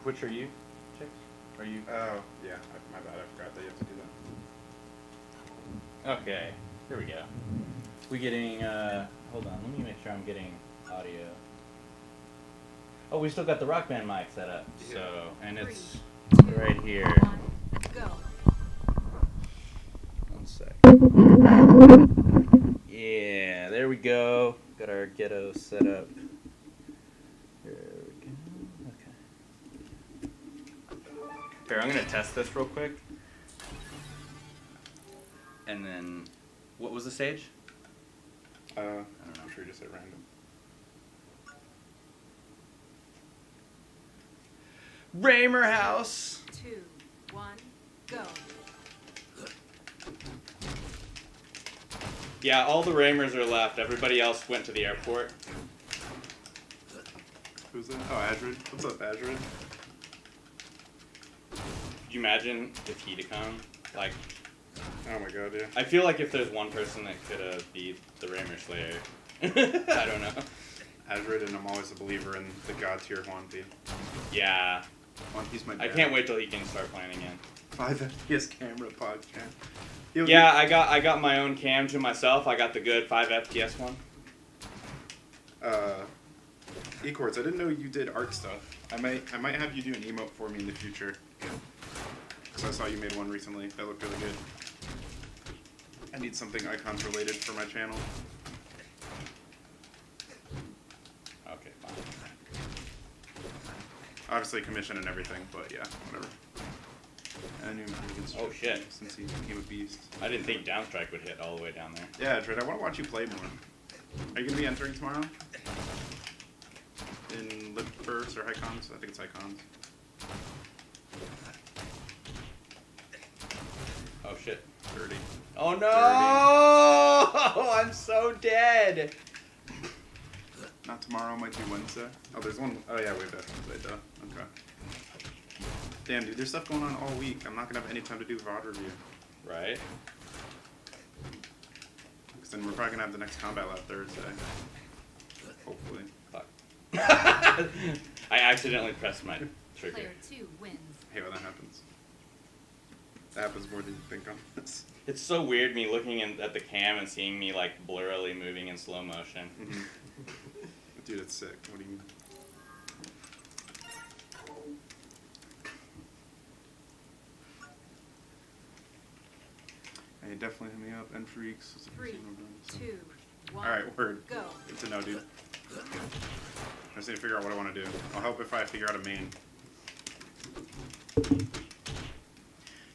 Which are you? Chicks? Are you? Oh, yeah. My bad. I forgot that you have to do that. Okay. Here we go. We getting? Hold on. Let me make sure I'm getting audio. Oh, we still got the Rock Band mic set up. Yeah. So, and it's 3, 2, right here. 1, go. 1 sec. Yeah, there we go. Got our ghetto set up. There we go. Okay. Here, I'm gonna test this real quick. And then, what was the stage? I don't know. I'm sure you just hit random. Raymer House. 2, 1, go. Yeah, all the Raymers are left. Everybody else went to the airport. Who's that? Oh, Adrid. What's up, Adrid? Could you imagine if he'd come? Like, Oh my god, yeah. I feel like if there's one person that could have beat the Raymer Slayer, I don't know. Adrid, and I'm always a believer in the god tier Juan P. Yeah, Juan P's my I dad. can't wait till he can start playing again. 5 FPS camera podcast. Yeah, I got my own cam to myself. I got the good 5 FPS one. Ecords, I didn't know you did art stuff. I might have you do an emote for me in the future. Because I saw you made one recently. That looked really good. I need something icons related for my channel. Okay, fine. Obviously commission and everything, but yeah, whatever. I knew against Oh, shit. Since he became a beast. I didn't think Downstrike would hit all the way down there. Yeah, Dred, I want to watch you play more. Are you going to be entering tomorrow? In Lip Bursts or Icons? I think it's Icons. Oh shit. 30. Oh no! I'm so dead! Not tomorrow, might be Wednesday. Oh, there's one. Oh yeah, wait, that's Wednesday, duh. Okay. Damn, dude, there's stuff going on all week. I'm not going to have any time to do VOD review. Right? Because then we're probably going to have the next Combat Lab Thursday. Hopefully. Fuck. I accidentally pressed my trigger. Player 2 wins. Hey, when that happens. That happens more than you think on this. It's so weird me looking at the cam and seeing me like blurrily moving in slow motion. Mm-hmm. Dude, it's sick. What do you mean? Hey, definitely hit me up. N Freaks. 3, 2, 1, Alright, word. go. Good to know, dude. I just need to figure out what I want to do. I'll help if I figure out a main.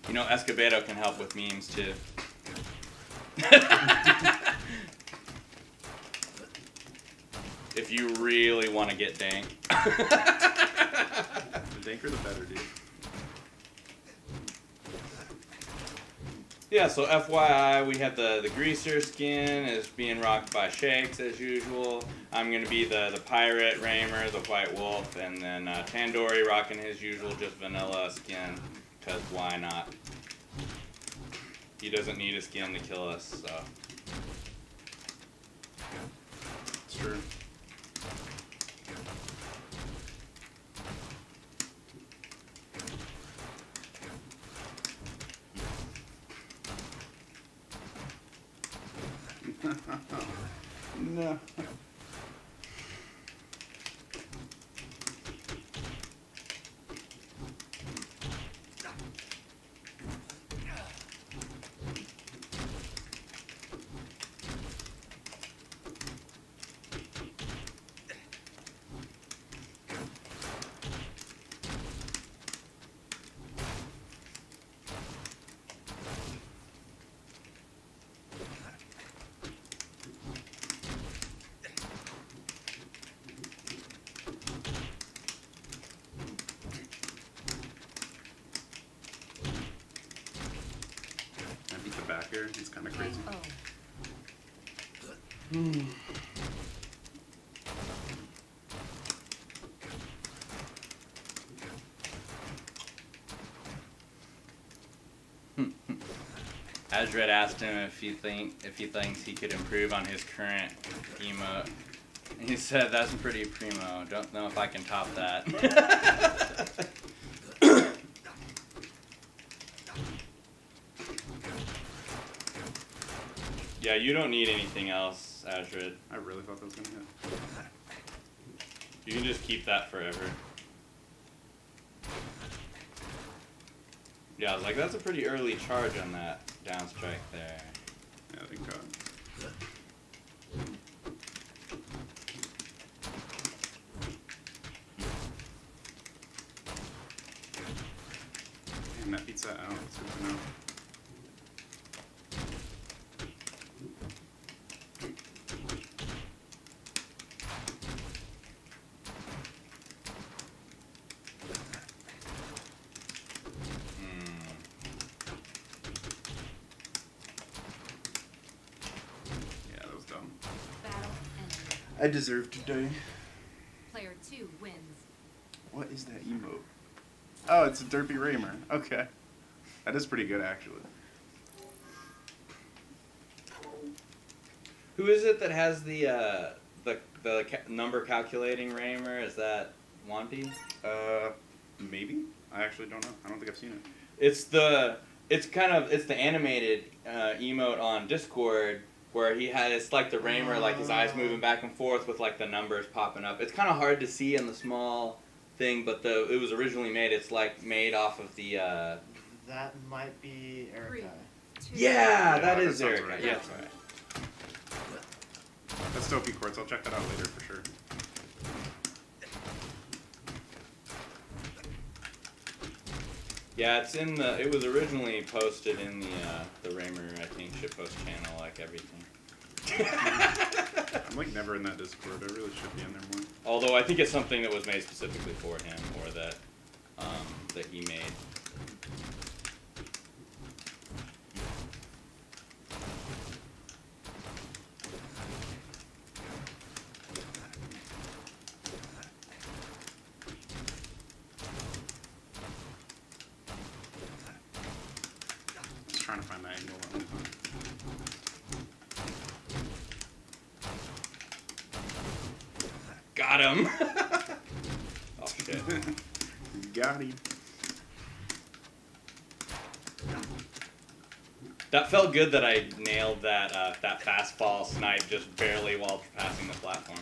You know, Escobedo can help with memes too. If you really want to get dank. The danker, the better, dude. Yeah, so FYI, we have the greaser skin is being rocked by Shakes as usual. I'm going to be the pirate, Raymer, the white wolf, and then Tandori rocking his usual just vanilla skin, because why not? He doesn't need a skin to kill us, so. It's true. No. Back here, it's kind of crazy. Azred asked him if he thinks he could improve on his current emote. And he said, "That's pretty primo. Don't know if I can top that." Yeah, you don't need anything else, Azrid. I really thought that was gonna hit. You can just keep that forever. Yeah, I was like, that's a pretty early charge on that down strike there. Yeah, thank God. And that beats that out. That's good to know. Yeah, that was dumb. Battle ended. I deserve to die. Player 2 wins. What is that emote? Oh, it's a derpy Raymer. Okay. That is pretty good, actually. Who is it that has the number calculating Raymer? Is that Wampy? Maybe? I actually don't know. I don't think I've seen it. It's the animated emote on Discord where it's like the Raymer, like his eyes moving back and forth with like the numbers popping up. It's kind of hard to see in the small thing, but it was originally made. It's like made off of the. That might be Erica. 3, 2, Yeah, that that is sounds Erica. right. Yeah. That's right. That's Dopey Quartz. I'll check that out later for sure. Yeah, it was originally posted in the Raymer, I think, shitpost channel, like everything. I'm like never in that Discord. I really should be in there more. Although I think it's something that was made specifically for him, or that he made. Just trying to find that angle. Got him! Oh shit. Got him. That felt good that I nailed that fastball snipe just barely while passing the platform.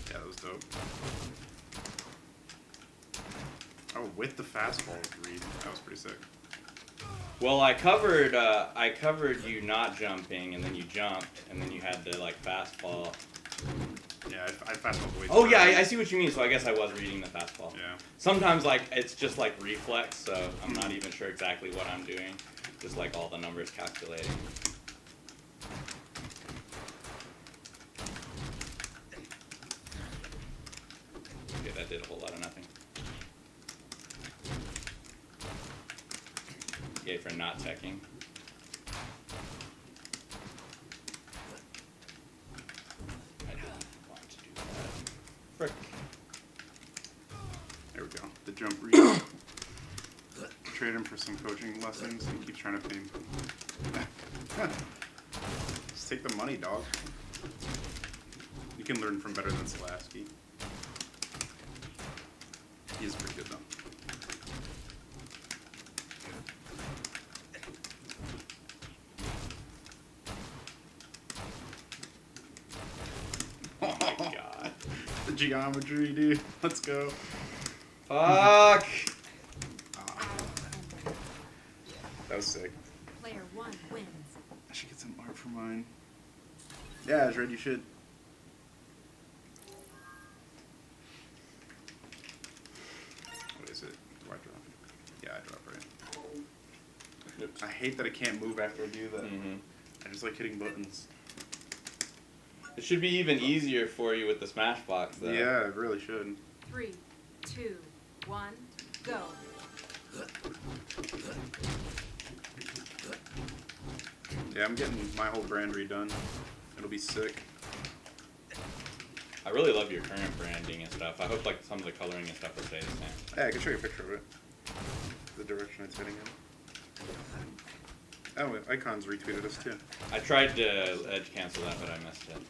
Yeah, that was dope. Oh, with the fastball read. That was pretty sick. Well, I covered you not jumping, and then you jumped, and then you had to like fastball. Yeah, I fastballed way too Oh yeah, early. I see what you mean. So I guess I was reading the fastball. Yeah. Sometimes like it's just like reflex, so I'm not even sure exactly what I'm doing. Just like all the numbers calculating. Okay, that did a whole lot of nothing. Yay for not checking. I don't want to do that. Frick. There we go. The jump read. Trade him for some coaching lessons and keep trying to pay him. Just take the money, dog. You can learn from better than Slasky. He is pretty good though. Oh my god. The geometry, dude. Let's go. Fuck! That was sick. Player 1 wins. I should get some art for mine. Yeah, Azred, you should. What is it? Do I drop? Yeah, I drop right. Oops. I hate that I can't move after I do that. Mm-hmm. I just like hitting buttons. It should be even easier for you with the Smashbox, though. Yeah, it really should. 3, 2, 1, go. Yeah, I'm getting my whole brand redone. It'll be sick. I really love your current branding and stuff. I hope like some of the coloring and stuff will stay the same. Yeah, I can show you a picture of it. The direction it's heading in. Oh, Icons retweeted us too. I tried to edge cancel that, but I missed it.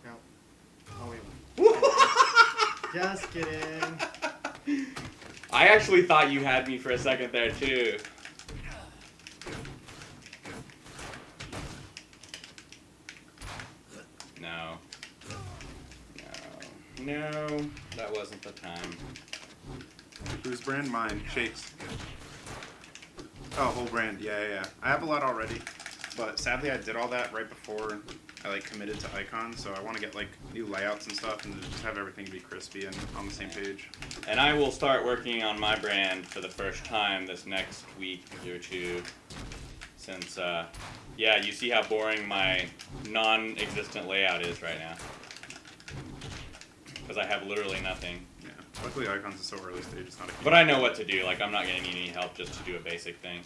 No. Oh, wait. Just kidding. I actually thought you had me for a second there too. No, that wasn't the time. Whose brand? Mine. Shakes. Oh, whole brand. Yeah. I have a lot already, but sadly I did all that right before I like committed to Icon, so I want to get like new layouts and stuff and just have everything be crispy and on the same page. And I will start working on my brand for the first time this next week or two. Since, yeah, you see how boring my non-existent layout is right now. Because I have literally nothing. Yeah. Luckily Icons is so early stage, it's not a huge But I know what to do. Like, I'm not going to need any help just to do a basic thing.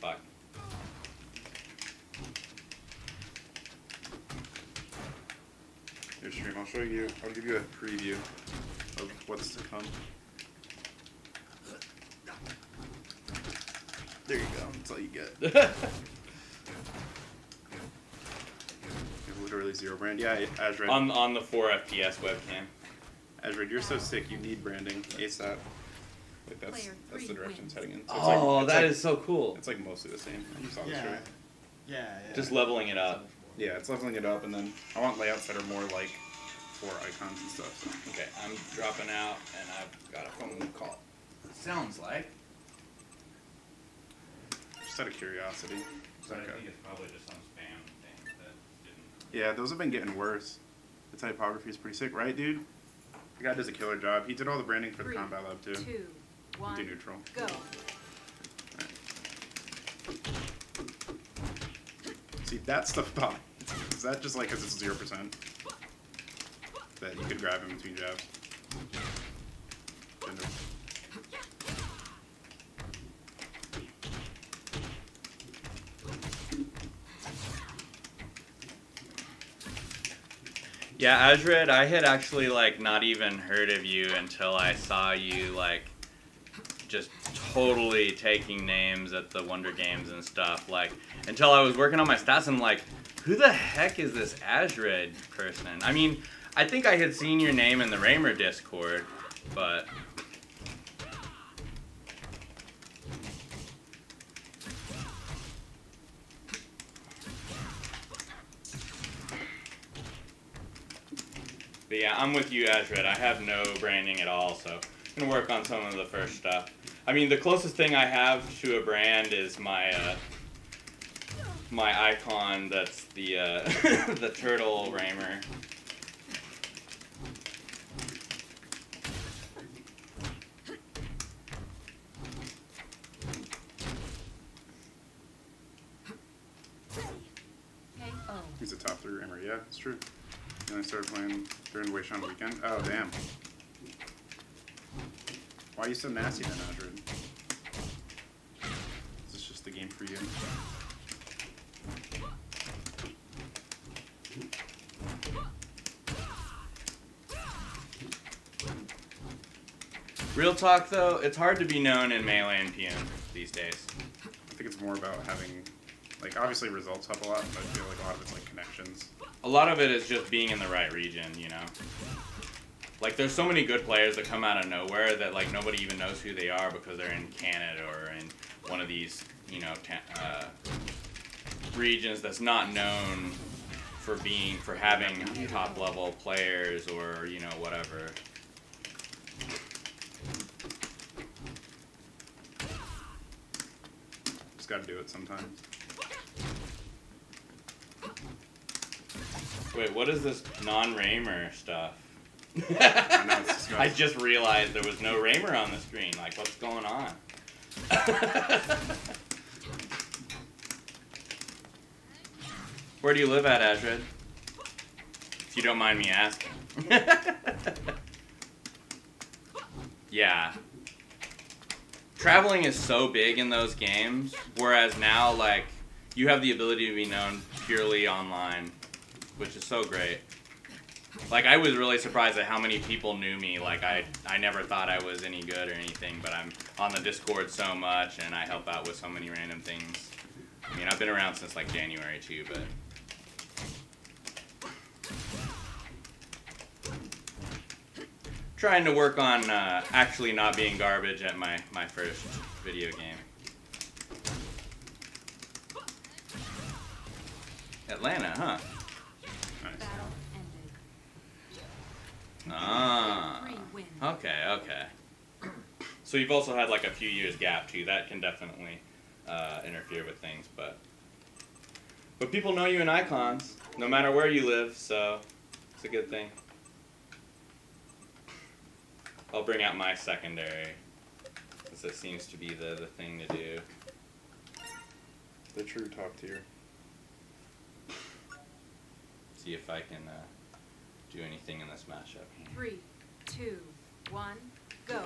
Fuck. Here, stream. I'll give you a preview of what's to come. There you go. That's all you get. You have literally zero brand. Yeah, Azred. on the 4 FPS webcam. Azred, you're so sick. You need branding ASAP. Like that's Player the three direction it's wins. heading in. So Oh, that like, is so cool. It's like mostly the same. You saw this, Yeah. right? Yeah. Just leveling it up. Yeah, it's leveling it up, and then I want layouts that are more like for icons and stuff. So. Okay, I'm dropping out, and I've got a phone call. Sounds like. Just out of curiosity. But I Okay. think it's probably just some spam thing that didn't. Yeah, those have been getting worse. The typography is pretty sick, right, dude? The guy does a killer job. He did all the branding for the 3, Combat Lab too. 2, 1, Do neutral. go. See, that stuff about is that just like because it's 0% that you could grab in between jabs? Gender. Yeah, Azred, I had actually like not even heard of you until I saw you like just totally taking names at the Wonder Games and stuff. Like until I was working on my stats, I'm like, who the heck is this Azred person? I mean, I think I had seen your name in the Raymer Discord, but yeah, I'm with you, Azred. I have no branding at all, so I'm gonna work on some of the first stuff. I mean, the closest thing I have to a brand is my my icon. That's the the turtle Raymer. KO. He's a top 3 Raymer. Yeah, it's true. And I started playing during Wayshawn weekend. Oh damn. Why are you so nasty then, Adrian? Is this just the game for you? Real talk though, it's hard to be known in Melee and PM these days. I think it's more about having, like, obviously results help a lot, but I feel like a lot of it's like connections. A lot of it is just being in the right region, you know? Like, there's so many good players that come out of nowhere that, like, nobody even knows who they are because they're in Canada or in one of these, you know, regions that's not known for having top-level players or, you know, whatever. Just gotta do it sometimes. Wait, what is this non-Raymer stuff? I know, it's disgusting. I just realized there was no Raymer on the screen. Like, what's going on? Where do you live at, Azred? If you don't mind me asking. Yeah. Traveling is so big in those games, whereas now, like, you have the ability to be known purely online, which is so great. Like, I was really surprised at how many people knew me. Like, I never thought I was any good or anything, but I'm on the Discord so much, and I help out with so many random things. I mean, I've been around since, like, January, too, but... Trying to work on actually not being garbage at my first video game. Atlanta, huh? Nice. Battle ended. Ah. Player 3 wins. Okay, okay. So you've also had like a few years gap too. That can definitely interfere with things, but people know you in icons, no matter where you live, so it's a good thing. I'll bring out my secondary, because it seems to be the thing to do. The true top tier. See if I can do anything in this matchup. 3, 2, 1, go.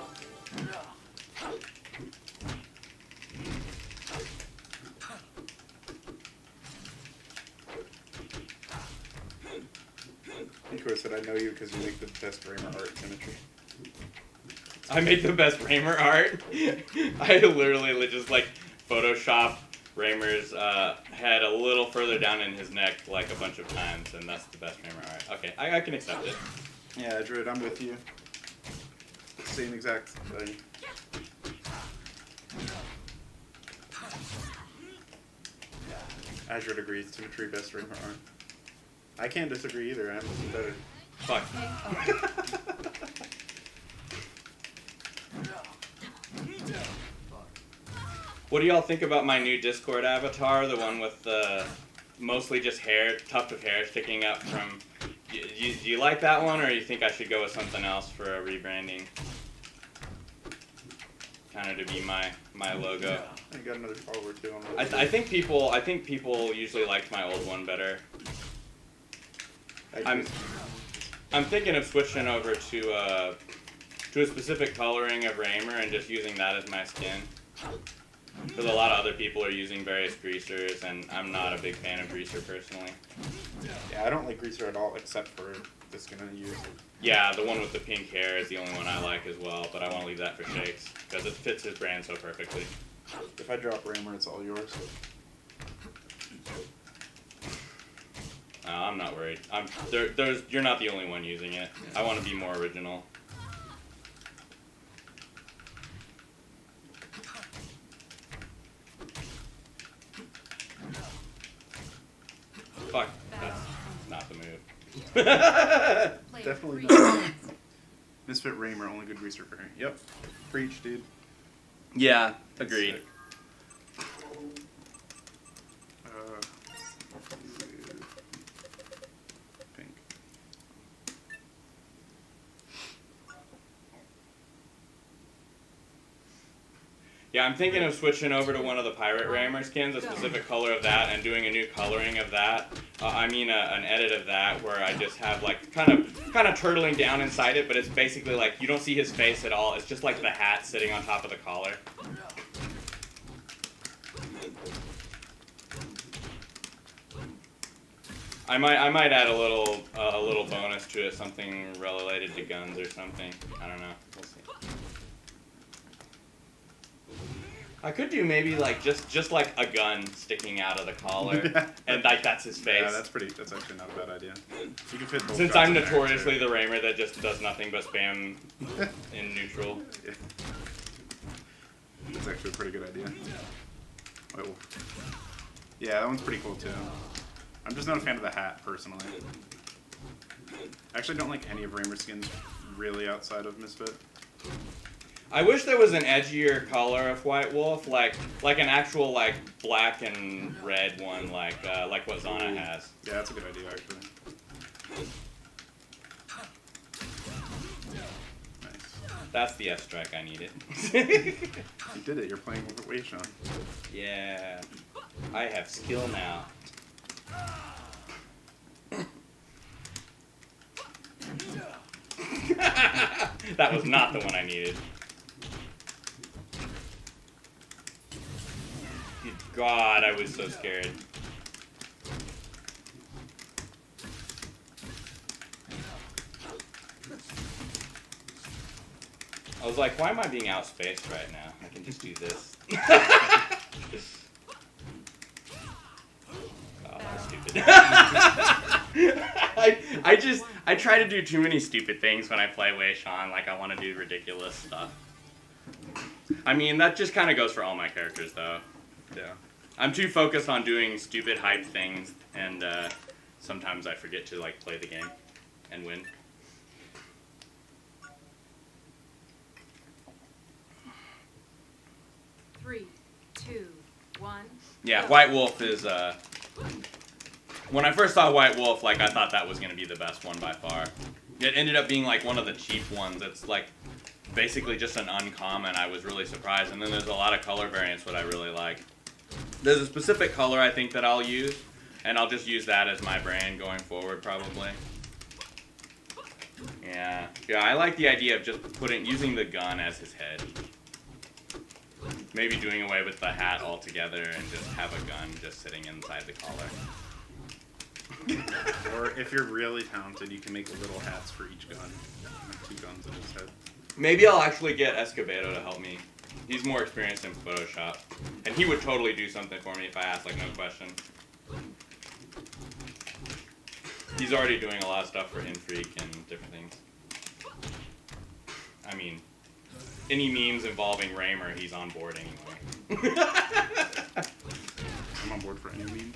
Nico said, I know you because you make the best Raymer art Timmetry. I make the best Raymer art. I literally just like Photoshop Raymer's head a little further down in his neck like a bunch of times, and that's the best Raymer art. Okay, I can accept it. Yeah, Druid, I'm with you. Same exact thing. Azure agrees, Timmetry best Raymer art. I can't disagree either, I'm better. Fuck. What do y'all think about my new Discord avatar? The one with mostly just hair, tuft of hair sticking up from... Do you like that one, or you think I should go with something else for a rebranding? Kind of to be my logo. I got another follower too on I think people usually liked my old one better. I'm thinking of switching over to a specific coloring of Raymer and just using that as my skin. Because a lot of other people are using various greasers, and I'm not a big fan of greaser personally. Yeah, I don't like Greaser at all, except for the skin I use. Yeah, the one with the pink hair is the only one I like as well, but I want to leave that for Shakes, because it fits his brand so perfectly. If I drop Raymer, it's all yours. I'm not worried. You're not the only one using it. I want to be more original. Fuck, that's not the move. Player Definitely 3 not. wins. Misfit Raymer, only good Greaser variant. Yep. Preach, dude. Yeah, agreed. Sick. Pink. Yeah, I'm thinking of switching over to one of the Pirate Raymer skins, a specific color of that, and doing a new coloring of that. An edit of that where I just have like kind of turtling down inside it, but it's basically like you don't see his face at all. It's just like the hat sitting on top of the collar. I might add a little bonus to it, something related to guns or something. I don't know. We'll see. I could do maybe like just like a gun sticking out of the collar, and like that's his face. Yeah, that's actually not a bad idea. You can fit both Since guns I'm in there, notoriously too. the Raymer that just does nothing but spam in neutral. Yeah. That's actually a pretty good idea. Oh. Yeah, that one's pretty cool too. I'm just not a fan of the hat, personally. I actually don't like any of Raymer's skins really outside of Misfit. I wish there was an edgier color of White Wolf, like an actual like black and red one, like what Zana has. Yeah, that's a good idea actually. Nice. That's the F strike I needed. You did it. You're playing with Wei Sean. Yeah, I have skill now. That was not the one I needed. Good God, I was so scared. I was like, why am I being outspaced right now? I can just do this. Oh, that was stupid. I try to do too many stupid things when I play Wei Shan. Like, I want to do ridiculous stuff. I mean, that just kind of goes for all my characters, though. Yeah. I'm too focused on doing stupid hype things, and sometimes I forget to like play the game and win. Three, two, one. Yeah, go. White Wolf is. When I first saw White Wolf, like I thought that was gonna be the best one by far. It ended up being like one of the cheap ones. It's like basically just an uncommon. I was really surprised, and then there's a lot of color variants that I really like. There's a specific color I think that I'll use, and I'll just use that as my brand going forward probably. Yeah, I like the idea of just using the gun as his head. Maybe doing away with the hat altogether and just have a gun just sitting inside the collar. Or if you're really talented, you can make little hats for each gun. Like 2 guns in his head. Maybe I'll actually get Escobedo to help me. He's more experienced in Photoshop. And he would totally do something for me if I asked, like, no question. He's already doing a lot of stuff for InFreak and different things. I mean, any memes involving Raymer, he's on board anyway. I'm on board for any meme.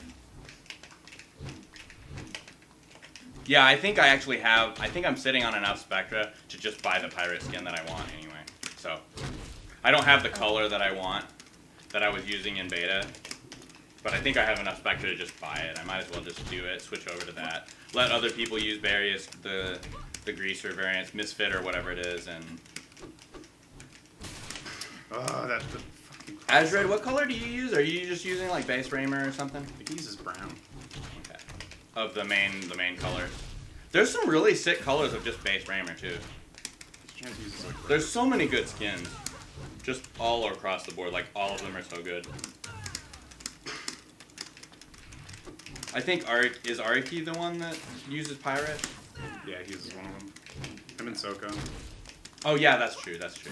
Yeah, I think I'm sitting on enough Spectra to just buy the pirate skin that I want anyway. So, I don't have the color that I want, that I was using in beta, but I think I have enough Spectra to just buy it. I might as well just do it, switch over to that. Let other people use the greaser variants, Misfit or whatever it is, and... Oh, that's the fucking... Azred, what color do you use? Are you just using like base Raymer or something? I think he uses brown. Okay. Of the main colors. There's some really sick colors of just base Raymer too. Chance uses like There's so many good skins. Just all across the board, like all of them are so good. I think is Ariki the one that uses pirate? Yeah, he uses one of them. Him and Soko. Oh yeah, that's true, that's true.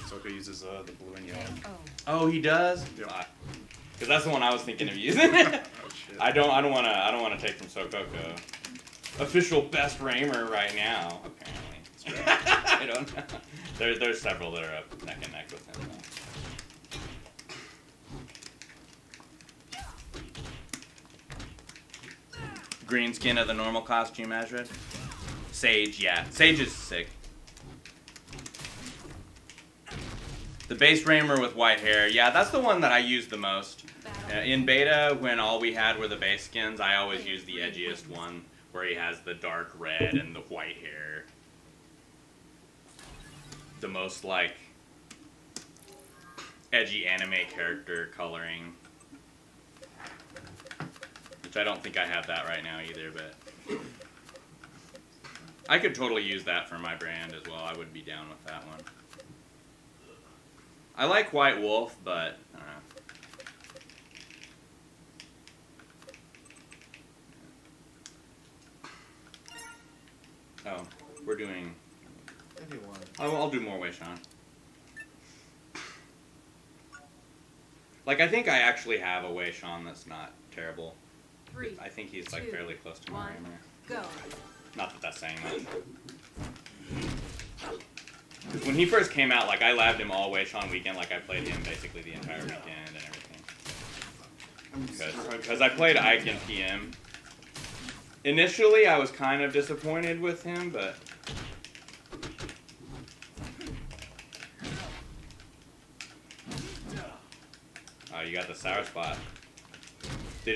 Soko uses the blue and yellow. Oh. Oh, he does? Yeah. Because that's the one I was thinking of using. Oh shit. I don't wanna take from Sokoko. Official best Raymer right now, apparently. I don't know. There's several that are up neck and neck with him though. Green skin of the normal costume, Azred. Sage, yeah. Sage is sick. The base Raymer with white hair, yeah, that's the one that I use the most. In beta, when all we had were the base skins, I always used the edgiest one, where he has the dark red and the white hair. The most, like, edgy anime character coloring. Which I don't think I have that right now either, but... I could totally use that for my brand as well. I would be down with that one. I like White Wolf, but I don't know. Oh, we're doing... If you want. I'll do more Wei Shan. Like, I think I actually have a Wei Shan that's not terrible. Three, I think he's, like, two, fairly close to my one, Raymer. go. Not that that's saying much. Because when he first came out, like, I labbed him all Wei Shan weekend, like, I played him basically the entire weekend and everything. Because I played Ike and PM. Initially, I was kind of disappointed with him, but... Oh, you got the sour spot.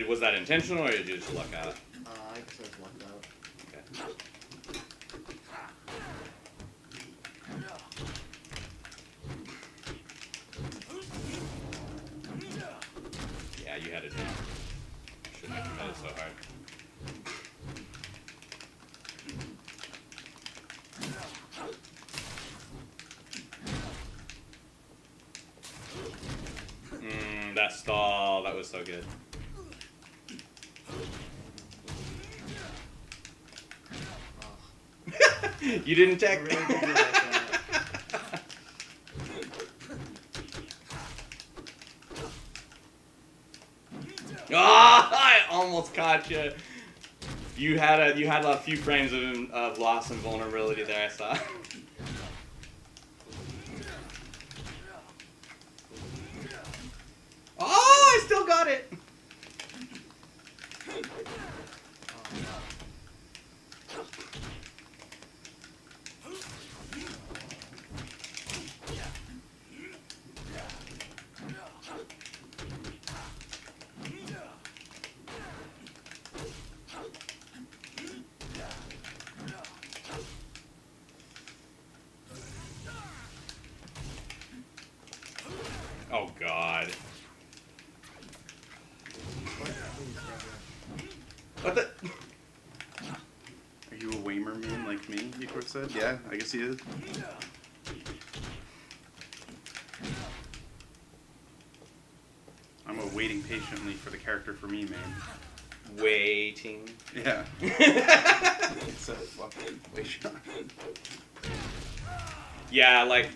Was that intentional, or did you just luck out? I guess I was lucked out. Okay. Yeah, you had a jam. Shouldn't have committed so hard. That stall, that was so good. You didn't check. I really did like that. Ah, I almost caught you. You had a few frames of loss and vulnerability there. I saw. Oh, I still got it. Oh God. What the? Are you a Raymer main like me, Equor said? Yeah, I guess he is. I'm waiting patiently for the character for me, man. Waiting. Yeah. It's a fucking Wei Shan. Yeah, like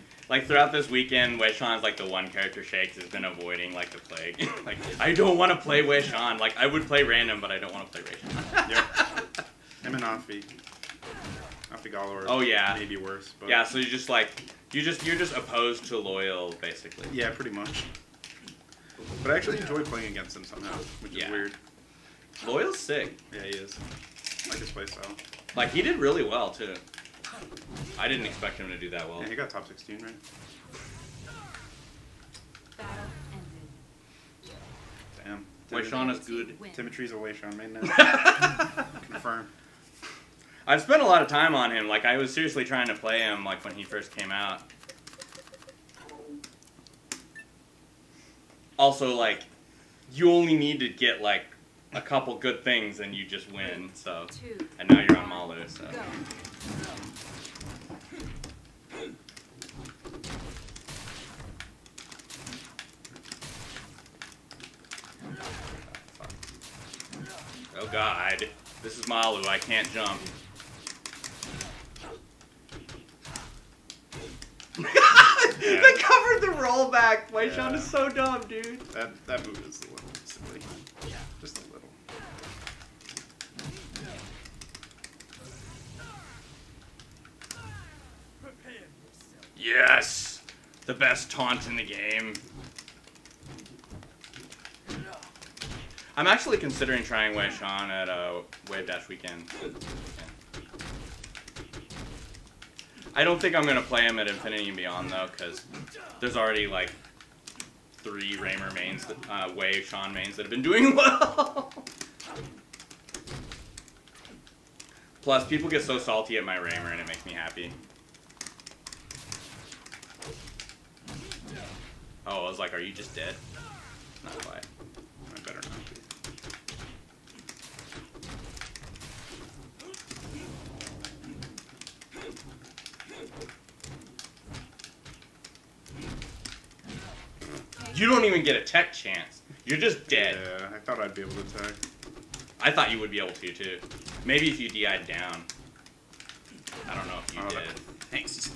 throughout this weekend, Wei Shan's like the one character Shakes has been avoiding like the plague. Like, I don't want to play Wei Shan. Like, I would play random, but I don't want to play Wei Shan. Yep. Him and Afi&Galu are Oh, yeah. maybe worse. But Yeah, so you just like you're just opposed to loyal, basically. yeah, pretty much. But I actually enjoy playing against him somehow, which is Yeah. weird. Loyal's sick. Yeah, he is. I like his playstyle. Like, he did really well too. I didn't expect him to do that well. Yeah, he got top 16, right? Battle ended. Damn. Wei Shan is good. Win. Timmetry's a Wei Shan main now. Confirm. I've spent a lot of time on him. Like, I was seriously trying to play him like when he first came out. Also, like, you only need to get like a couple good things and you just win. So, 2, and now you're on Malu. So, go. oh God, this is Malu. I can't jump. They covered the rollback. Wei Shan is so dumb, dude. That move is a little silly. Just a little. Yes, the best taunt in the game. I'm actually considering trying Wei Shan at Wave Dash Weekend. I don't think I'm gonna play him at Infinity and Beyond though, because there's already like 3 Raymer mains, Wei Shan mains that have been doing well. Plus, people get so salty at my Raymer and it makes me happy. Oh, I was like, are you just dead? Not quite. I better not be. You don't even get a tech chance. You're just dead. Yeah, I thought I'd be able to attack. I thought you would be able to too. Maybe if you DI'd down. I don't know if you did. Thanks.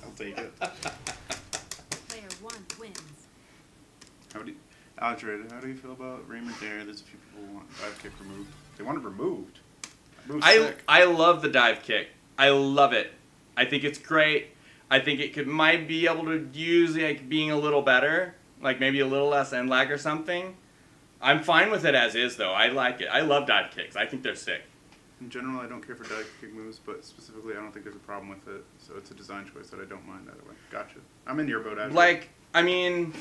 I'll take it. Player 1 wins. Aldred, how do you feel about Raymer Dare? There's a few people who want dive kick removed. They want it removed. That move's sick. I love the dive kick. I love it. I think it's great. I think it might be able to use like being a little better, like maybe a little less end lag or something. I'm fine with it as is though. I like it. I love dive kicks. I think they're sick. In general, I don't care for dive kick moves, but specifically, I don't think there's a problem with it. So it's a design choice that I don't mind either way. Gotcha. I'm in your boat, Aldred. Like, I mean,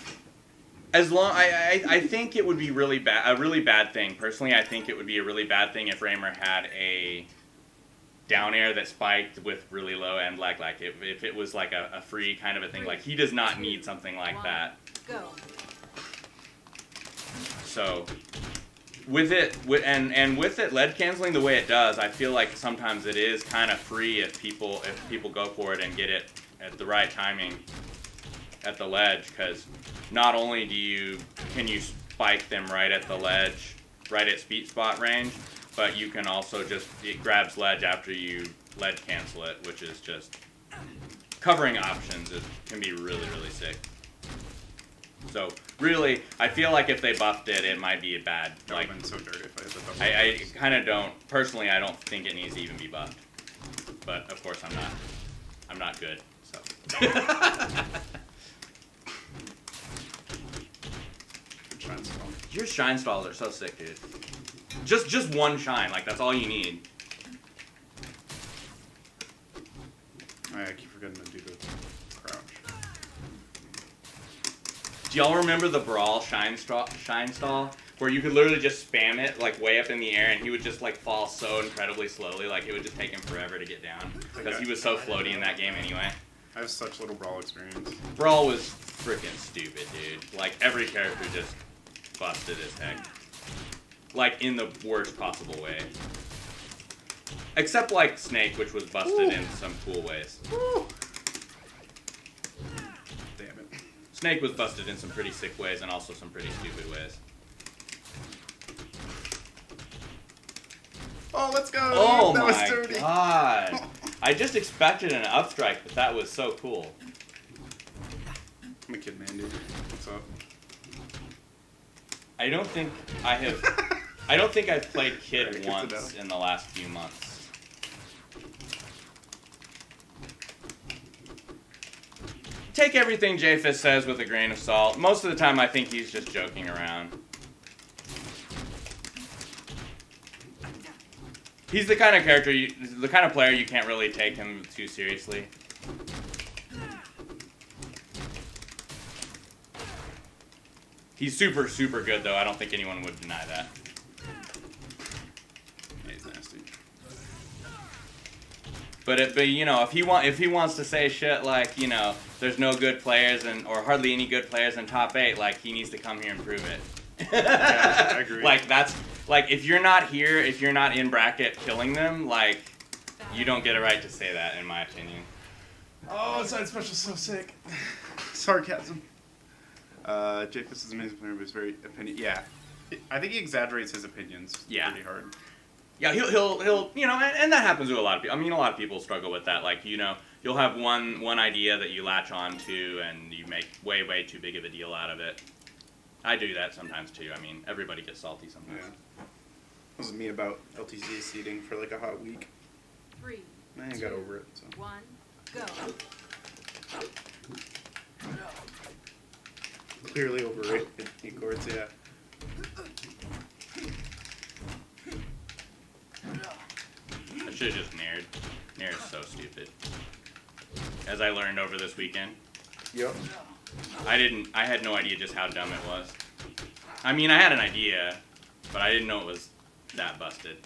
as long I think it would be really bad, a really bad thing. Personally, I think it would be a really bad thing if Raymer had a down air that spiked with really low end lag. Like if it was like a free kind of a thing. Like he does not need something like that. Go. So with it, and with it lead canceling the way it does, I feel like sometimes it is kind of free if people go for it and get it at the right timing at the ledge, because not only can you spike them right at the ledge, right at speed spot range, but you can also it grabs ledge after you lead cancel it, which is just covering options. It can be really, really sick. So really, I feel like if they buffed it, it might be a bad. That Like, would've been so dirty if I had the double. I kind of don't personally. I don't think it needs to even be buffed. But of course, I'm not. I'm not good. So. Good shine stall. Your shine stalls are so sick, dude. Just one shine, like that's all you need. I keep forgetting to do the crouch. Do y'all remember the Brawl shine stall, where you could literally just spam it like way up in the air, and he would just like fall so incredibly slowly, like it would just take him forever to get down because he was so floaty in that game anyway. I have such little Brawl experience. Brawl was freaking stupid, dude. Like every character just busted as heck, like in the worst possible way. Except like Snake, which was busted in some cool ways. Damn it. Snake was busted in some pretty sick ways and also some pretty stupid ways. Oh, let's go! Oh that was my dirty. god! I just expected an upstrike, but that was so cool. I'm a kid man, dude. What's up? I don't think I have. I don't think I've played Kid Alright, good to once know. in the last few months. Take everything Japhis says with a grain of salt. Most of the time, I think he's just joking around. He's the kind of character, the kind of player you can't really take him too seriously. He's super, super good, though. I don't think anyone would deny that. Yeah, he's nasty. But you know, if he wants to say shit like, you know, there's no good players or hardly any good players in top 8, like he needs to come here and prove it. Yeah, I agree. Like that's like if you're not here, if you're not in bracket killing them, like you don't get a right to say that, in my opinion. Oh, side special's so sick. Sarcasm. Japhis is an amazing player, but he's very opinion. Yeah, I think he exaggerates his opinions. Yeah. Pretty hard. Yeah, he'll you know, and that happens to a lot of people. I mean, a lot of people struggle with that. Like, you know, you'll have one idea that you latch on to, and you make way too big of a deal out of it. I do that sometimes too. I mean, everybody gets salty sometimes. Yeah. This was me about LTC seeding for like a hot week. 3, I got over it. So. 1, go. Clearly overrated e-chords, yeah. I should have just nared. Nair is so stupid. As I learned over this weekend. Yep. I had no idea just how dumb it was. I mean, I had an idea, but I didn't know it was that busted.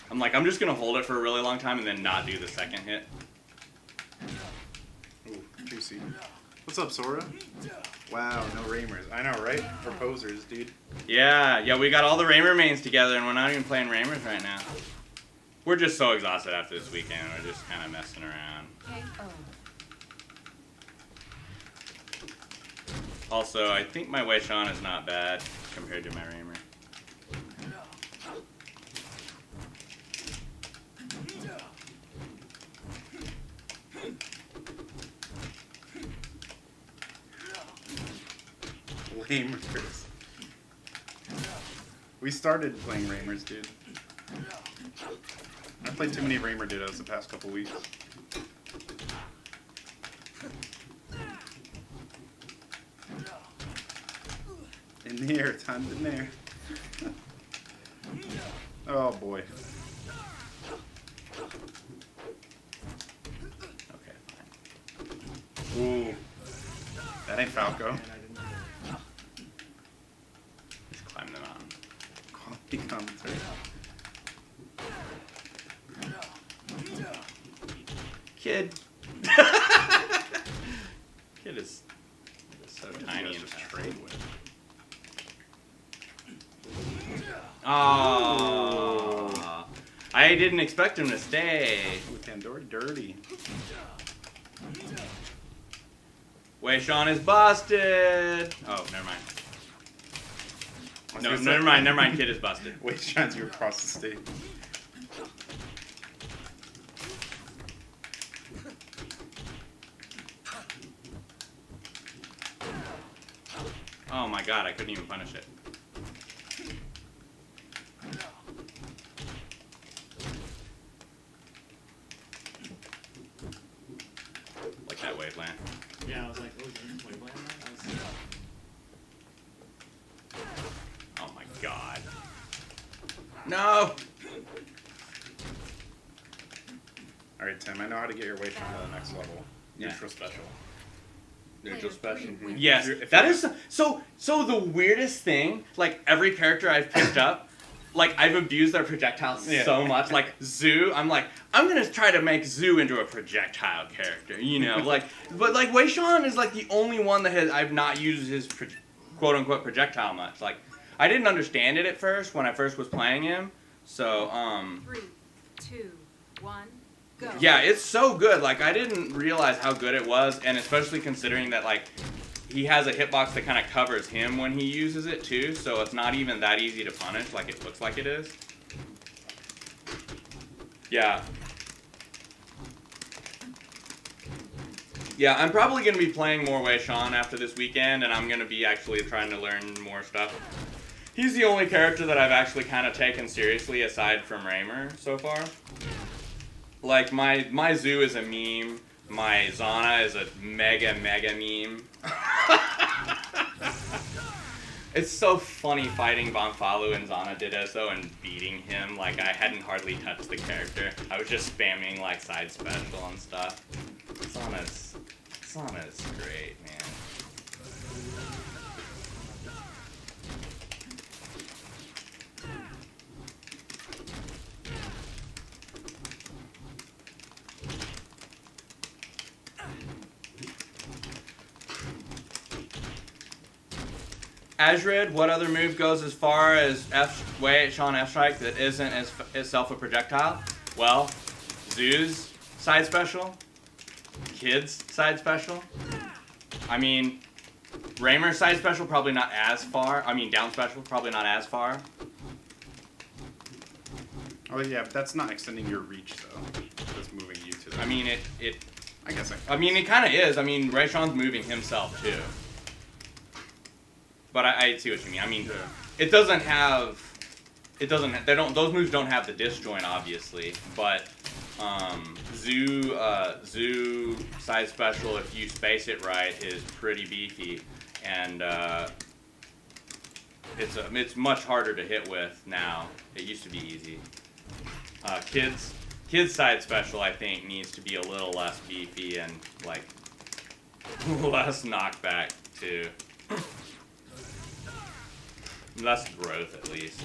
I'm like, I'm just gonna hold it for a really long time and then not do the second hit. Ooh, juicy. What's up, Sora? Wow, no Raymers. I know, right? Proposers, dude. Yeah, we got all the Raymer mains together and we're not even playing Raymers right now. We're just so exhausted after this weekend. We're just kind of messing around. KO. Also, I think my Wei Shan is not bad compared to my Raymer. Raymers. We started playing Raymers, dude. I played too many Raymer dittos the past couple weeks. In the air, time in there. Oh boy. Okay, fine. Ooh. That ain't Falco. And I didn't do it. Just climb the mountain. Quality commentary. Kid. Kid is so tiny and just fast. trade with. Oh, I didn't expect him to stay. Ooh, Tandori dirty. Wei Sean is busted. Oh, never mind. No, never mind. Never mind. Kid is busted. Wait, shines you across the stage. Oh my god, I couldn't even punish it. Like that waveland. Yeah, I was like, oh, you play Wasteland? Oh my god. No! Alright, Tim, I know how to get your Wei Sean to the next level. Yeah. Neutral special. Neutral special. wins. Yes, If that you're- is so the weirdest thing, like every character I've picked up, like I've abused their projectiles Yeah. so much. Like Zoo, I'm gonna try to make Zoo into a projectile character, you know, but like Wei Sean is like the only one that I've not used his quote unquote projectile much. Like I didn't understand it at first when I first was playing him, so 3, 2, 1, go. yeah, it's so good. Like I didn't realize how good it was, and especially considering that like he has a hitbox that kind of covers him when he uses it too, so it's not even that easy to punish like it looks like it is. Yeah. Yeah, I'm probably going to be playing more Wei Sean after this weekend, and I'm going to be actually trying to learn more stuff. He's the only character that I've actually kind of taken seriously aside from Raymer so far. Like, my Zoo is a meme. My Zana is a mega meme. It's so funny fighting Bonfalu and Zana Didoso and beating him. Like, I hadn't hardly touched the character. I was just spamming, like, side special and stuff. Zana's great, man. Azred, what other move goes as far as Wei Sean F strike that isn't itself a projectile? Well, Zoo's side special, Kid's side special. I mean, Raymer's side special probably not as far. I mean, down special probably not as far. Oh yeah, but that's not extending your reach though. That's moving you to the... I mean, I guess I mean, it kind of is. I mean, Wei Sean's moving himself too. But I see what you mean. I mean, it doesn't have. Those moves don't have the disjoint, obviously. But Zoo side special, if you space it right, is pretty beefy, and it's much harder to hit with now. It used to be easy. Kids side special, I think, needs to be a little less beefy and like less knockback too. Less growth, at least.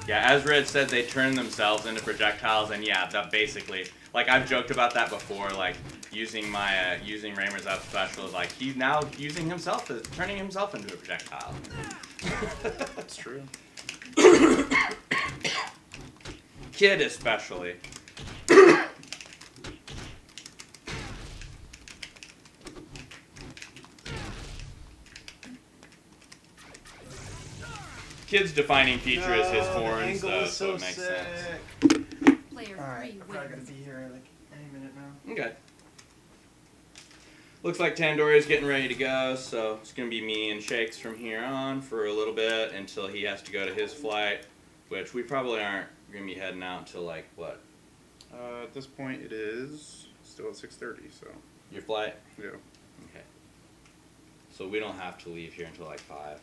Yeah, as Red said, they turn themselves into projectiles, and yeah, that basically, like I've joked about that before, like using my using Raymer's up special, like he's now using himself, turning himself into a projectile. That's true. Kid especially. Kid's defining feature is his horns, though, so it makes sense. Player Alright, 3 I'm probably gonna wins. be here like any minute now. Okay. Looks like Tandori is getting ready to go, so it's going to be me and Shakes from here on for a little bit until he has to go to his flight, which we probably aren't going to be heading out until, like, what? At this point, it is still at 6:30, so Your flight? yeah. Okay. So we don't have to leave here until, like, 5.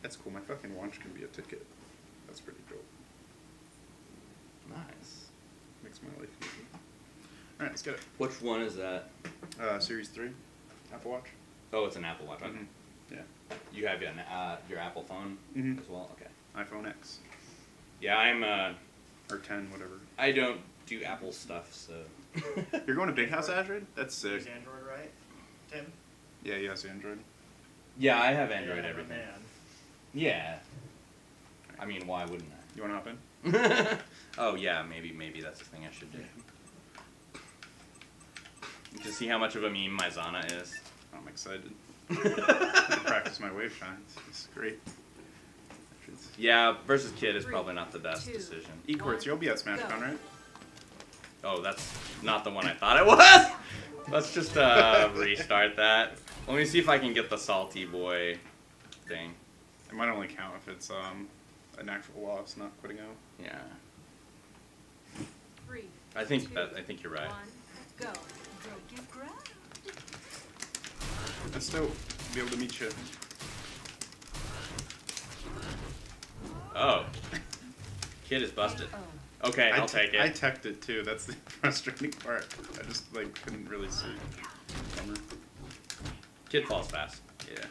That's cool. My fucking watch can be a ticket. That's pretty dope. Nice. Makes my life easy. All right, let's get it. Which one is that? Series 3, Apple Watch. Oh, it's an Apple Watch. Okay. Mhm. Yeah. You have your Apple phone Mhm. as well? Okay. iPhone X Yeah, or 10, whatever. I don't do Apple stuff, so. You're going to Big House, Azrid? That's sick. Use Android, right, Tim? Yeah, yes, Android. Yeah, I have Android Yeah, everything. Man. Yeah. I mean, why wouldn't You want to hop in? I? Oh yeah, maybe that's the thing I should do. You can see how much of a meme my Zana is. I'm excited. I practice my wave shines. It's great. Yeah, versus Kid is 3, probably not the best 2, decision. Equorts, you'll be at Go. SmashCon, right? Oh, that's not the one I thought it was! Let's just restart that. Let me see if I can get the salty boy thing. It might only count if it's an actual loss, not quitting out. Yeah. 3, I think 2, that I think you're right. 1, go. Break ground. That's dope. Be able to meet you. Oh. Kid is busted. Okay, I'll take I it. teched it too. That's the frustrating part. I just like couldn't really see. Bummer. Kid falls fast. Yeah.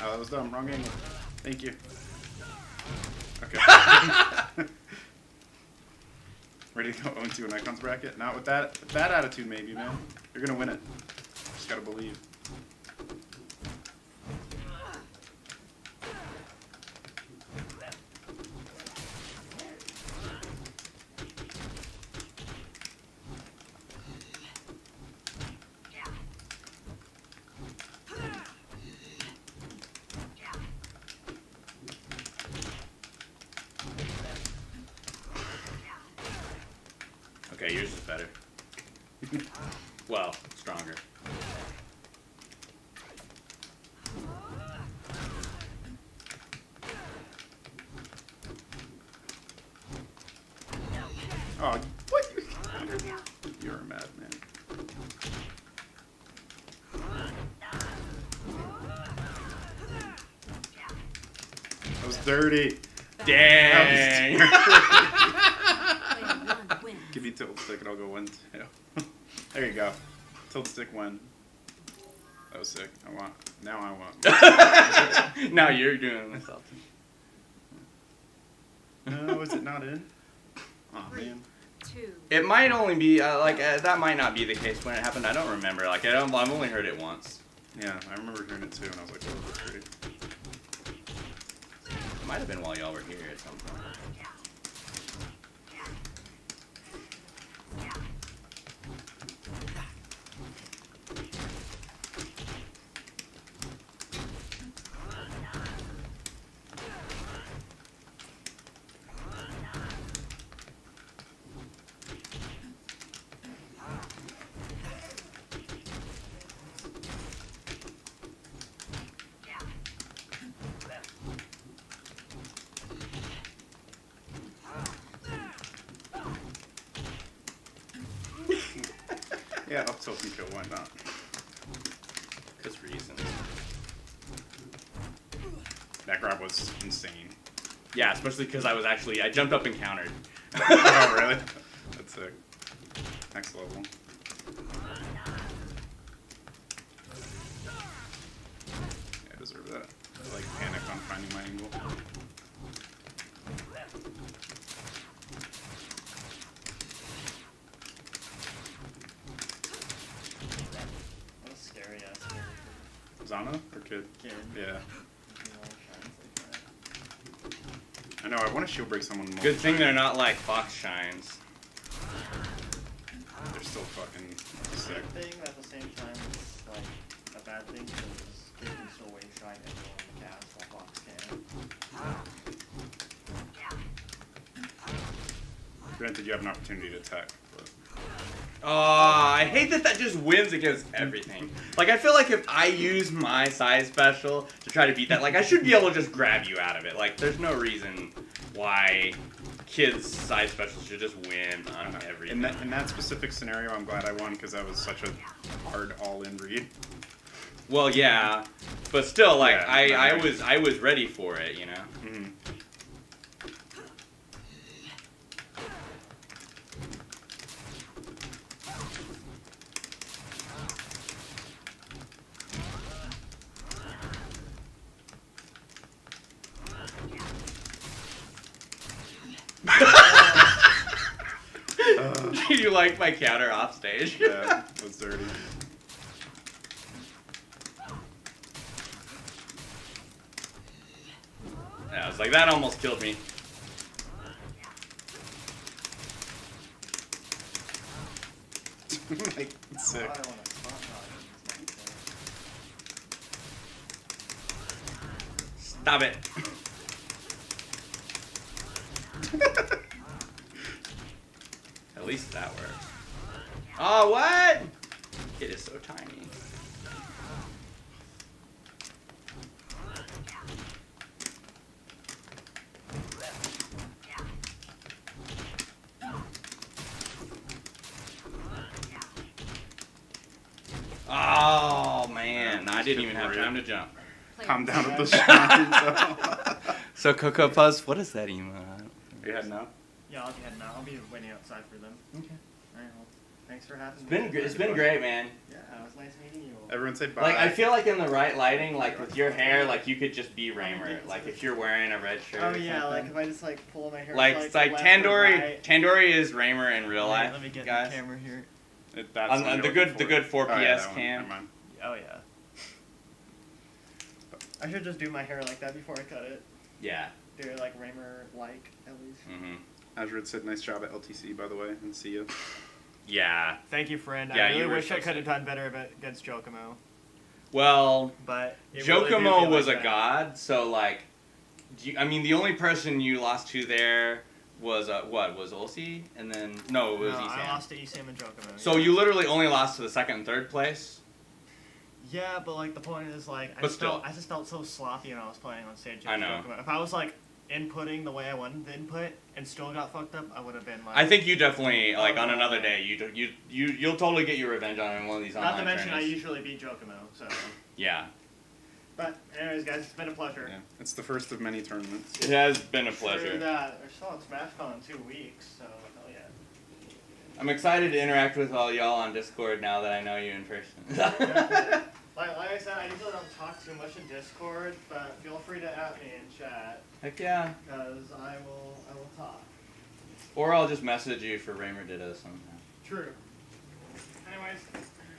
Oh, that was dumb. Wrong angle. Thank you. Okay. Ready to go 0-2 in Icons bracket? Not with that attitude, maybe, man. You're gonna win it. Just gotta believe. Okay, yours is better. Well, stronger. Oh, what? You're a madman. That was dirty. Dang! Player 1 wins. Give me tilt stick and I'll go 1-2. There you go. Tilt stick win. That was sick. Now I want. Now you're doing this. No, is it not in? Oh 3, man. 2, It might only be that might not be the case when it happened. I don't remember. Like I've only heard it once. Yeah, I remember hearing it too, and I was like, "Oh, that's great." It might have been while y'all were here at some point. Yeah, up tilt and kill. Why not? Because reasons. That grab was insane. Yeah, especially because I jumped up and countered. Oh really? That's sick. Next level. Yeah, I deserve that. I like panic on finding my angle. What a scary ass character. Zana or Kid? Kid. Yeah. You know, shines like that. I know. I want to shield break someone. Good thing they're not like Fox Shines. They're still fucking It's a sick. good thing, but at the same time, it's like a bad thing because Kid can still wave shine everyone in the cast while Fox can. Granted, you have an opportunity to attack, but I hate that just wins against everything. Like, I feel like if I use my side special to try to beat that, like, I should be able to just grab you out of it. Like, there's no reason why Kid's side special should just win on everything. in that specific scenario, I'm glad I won because that was such a hard all-in read. Well, yeah, but still, like, Yeah, I was ready for it, you know? Mm-hmm. You like my counter off stage? Yeah, it was dirty. That was like, that almost killed me. Like, Oh, sick. I don't want to spot dodge. Stop it. At least that works. Oh, what? It is so tiny. Oh, man. I didn't even have time to jump. Calm down with the shine. So, Cocoa Puffs, what is that emo? You had no? Yeah, I'll be heading out. I'll be waiting outside for them. Okay. Alright, well, thanks for having me. It's been great, man. Yeah, it was nice meeting you all. Everyone say bye. Like, I feel like in the right lighting, like with your hair, like you could just be Raymer. Like if you're wearing a red shirt. Oh or yeah, like something. if I just like pull my hair. Like it's like left or Tandori. right. Tandori is Raymer in real Alright, life. let me get guys. the camera here. That's On what the you're good looking the for. good 4PS Oh, yeah, that one. cam. Never mind. Oh yeah. I should just do my hair like that before I cut it. Yeah. Do it like Raymer like at least. Mhm. Azrid said, nice job at LTC, by the way, and see you. Yeah. Thank you, friend. Yeah, I you really were wish I so could have sick. done better against Giacomo, Well, but it really do Giacomo feel was like a that. god, so like, I mean, the only person you lost to there was what was Ulsi, and then no, it was No, Esam. I lost to Esam and Giacomo. So yeah. you literally only lost to the second and third place. Yeah, but like the point is like But still. I just felt so sloppy when I was playing on stage. I know. Giacomo. If I was like inputting the way I wanted to input and still got fucked up, I would have been like. I think you definitely like on Oh, another yeah. day you'll totally get your revenge on him in one of these online Not to mention, tourneys. I usually beat Giacomo, so. Yeah, But anyways, guys, it's been a pleasure. Yeah, it's the first of many tournaments. it has been a True pleasure. that. We're still on SmashCon in 2 weeks, so hell yeah. I'm excited to interact with all y'all on Discord now that I know you in person. Like I said, I usually don't talk too much in Discord, but feel free to at me in chat, Heck yeah. because I will talk. Or I'll just message you for Raymer Dittos sometime. True. Anyways,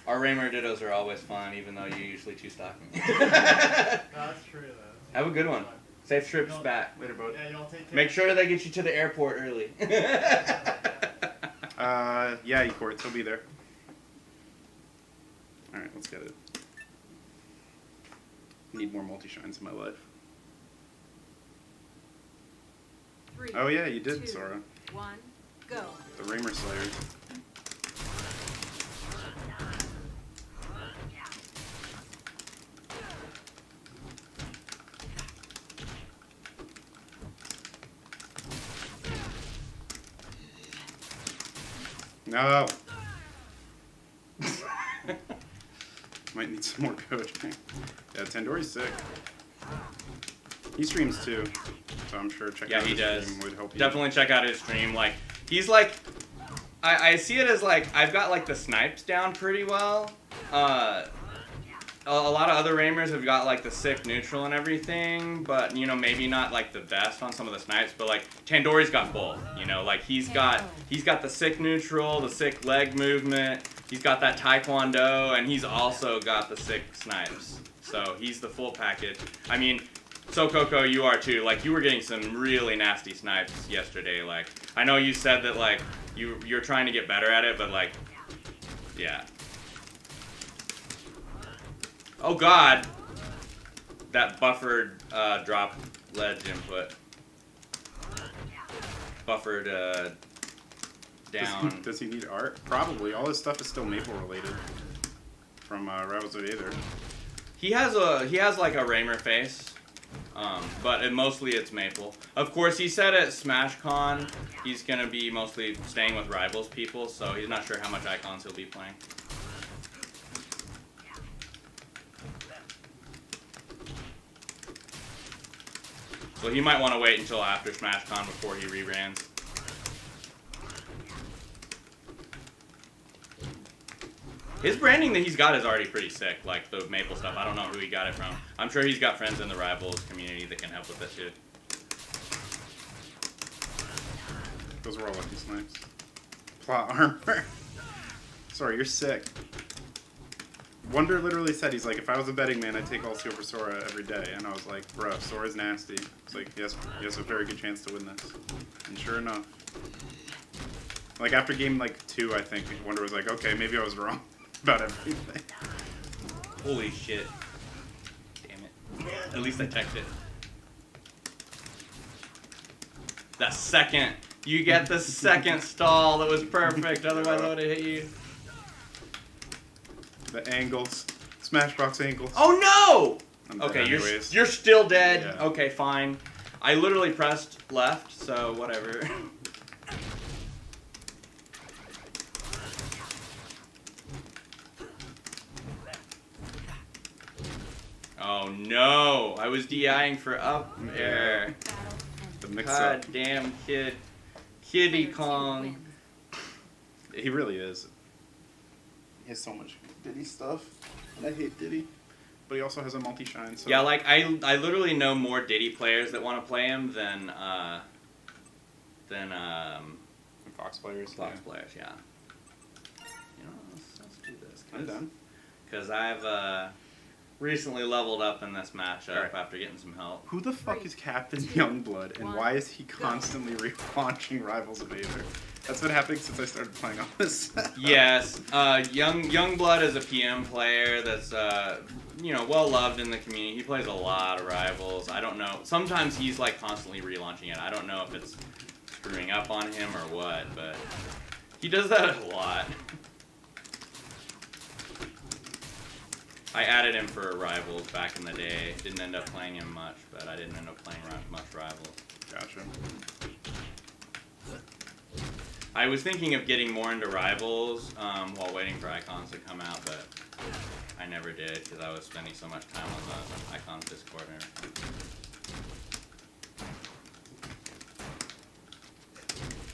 Our Raymer Dittos are always fun, even though you usually two-stock me. no, that's true though. Have a good one. Safe trips Y'all- back. Later, bud. Yeah, y'all take care. Make sure they get you to the airport early. Yeah, Ecourt, he'll be there. Alright, let's get it. Need more multi-shines in my life. 3, Oh yeah, you did, 2, Sora. 1, go. The Raymer Slayers. No! Might need some more coaching. Yeah, Tandori's sick. He streams too, so I'm sure checking Yeah, out he his does. stream would help you. Definitely check out his stream. Like, he's like, I see it as like, I've got like the snipes down pretty well. A lot of other Raymers have got like the sick neutral and everything, but you know, maybe not like the best on some of the snipes, but like Tandori's got both, you know, like he's got the sick neutral, the sick leg movement, he's got that taekwondo, and he's also got the sick snipes. So he's the full package. I mean, so Coco, you are too. Like, you were getting some really nasty snipes yesterday. Like, I know you said that like you're trying to get better at it, but like, yeah. Oh God, that buffered drop ledge input. Buffered down. Does he need art? Probably. All his stuff is still Maple related. From Rivals of Aether. He has like a Raymer face, but mostly it's Maple. Of course, he said at SmashCon he's gonna be mostly staying with Rivals people, so he's not sure how much icons he'll be playing. So he might want to wait until after SmashCon before he re-rans. His branding that he's got is already pretty sick, like the Maple stuff. I don't know who he got it from. I'm sure he's got friends in the Rivals community that can help with this shit. Those were all lucky snipes. Plot armor. Sorry, you're sick. Wonder literally said, he's like, if I was a betting man, I'd take Alcy over Sora every day. And I was like, bro, Sora's nasty. It's like, yes, he has a very good chance to win this. And sure enough. Like, after game, like, 2, I think, Wonder was like, okay, maybe I was wrong about everything. Holy shit. Damn it. At least I checked it. The second. You get the second stall that was perfect, otherwise I would have hit you. The angles. Smashbox angles. Oh I'm no! dead Okay, anyways. you're still dead. Yeah. Okay, fine. I literally pressed left, so whatever. Oh no! I was DIing for up air. Battle The ended. mix-up. God damn kid. Kitty Player 2 Kong. wins. He really is. He has so much Diddy stuff. And I hate Diddy. But he also has a multi-shine, so... Yeah, like I literally know more Diddy players that want to play him than Fox players. Fox yeah. players. Yeah. You know, let's do this. I'm done. Because I've recently leveled up in this matchup Alright. after getting some help. Who the fuck is Captain 2, Youngblood, and 1, why is he go. constantly relaunching Rivals of Aether? That's been happening since I started playing on this. Yes, Youngblood is a PM player that's well loved in the community. He plays a lot of Rivals. I don't know. Sometimes he's like constantly relaunching it. I don't know if it's screwing up on him or what, but he does that a lot. I added him for Rivals back in the day. Didn't end up playing him much, but I didn't end up playing much Rivals. Gotcha. I was thinking of getting more into Rivals while waiting for Icons to come out, but I never did because I was spending so much time on the Icons Discord and everything.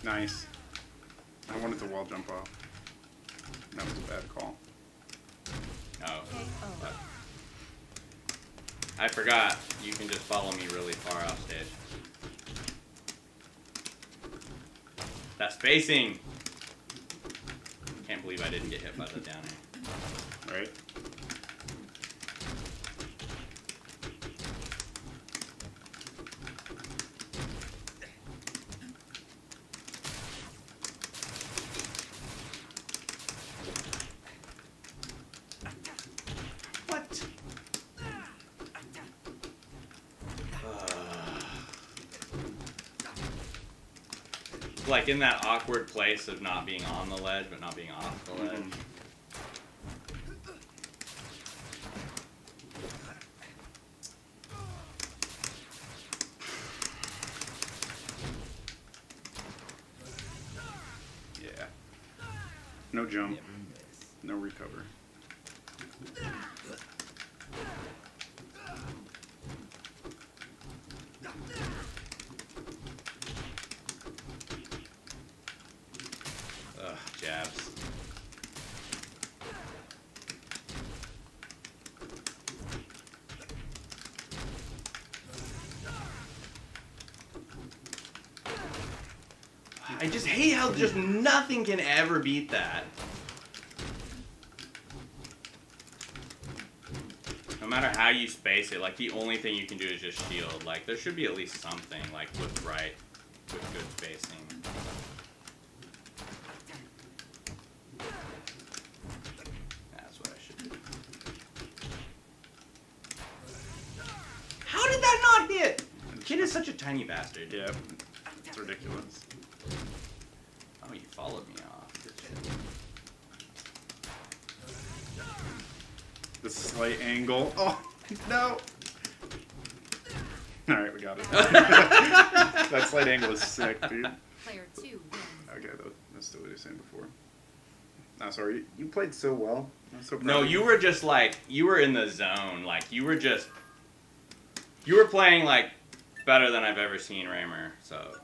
Nice. I wanted to wall jump off. That was a bad call. Oh, KO. but I forgot. You can just follow me really far off stage. That spacing! Can't believe I didn't get hit by the down air. Right? What? Like in that awkward place of not being on the ledge but not being off the ledge. Yeah. No jump. No recover. Ugh, jabs. I just hate how just nothing can ever beat that. No matter how you space it, like the only thing you can do is just shield. Like there should be at least something like with good spacing. That's what I should do. How did that not hit? Kid is such a tiny bastard. Yeah. It's ridiculous. Oh, you followed me off. Good shit. The slight angle. Oh, no! Alright, we got it. That slight angle is sick, dude. Player 2 wins. Okay, that's still what you were saying before. No, sorry. You played so well. I'm so proud No, of you were just like, you were in the zone. Like, you were playing like better than I've ever seen Raymer, so.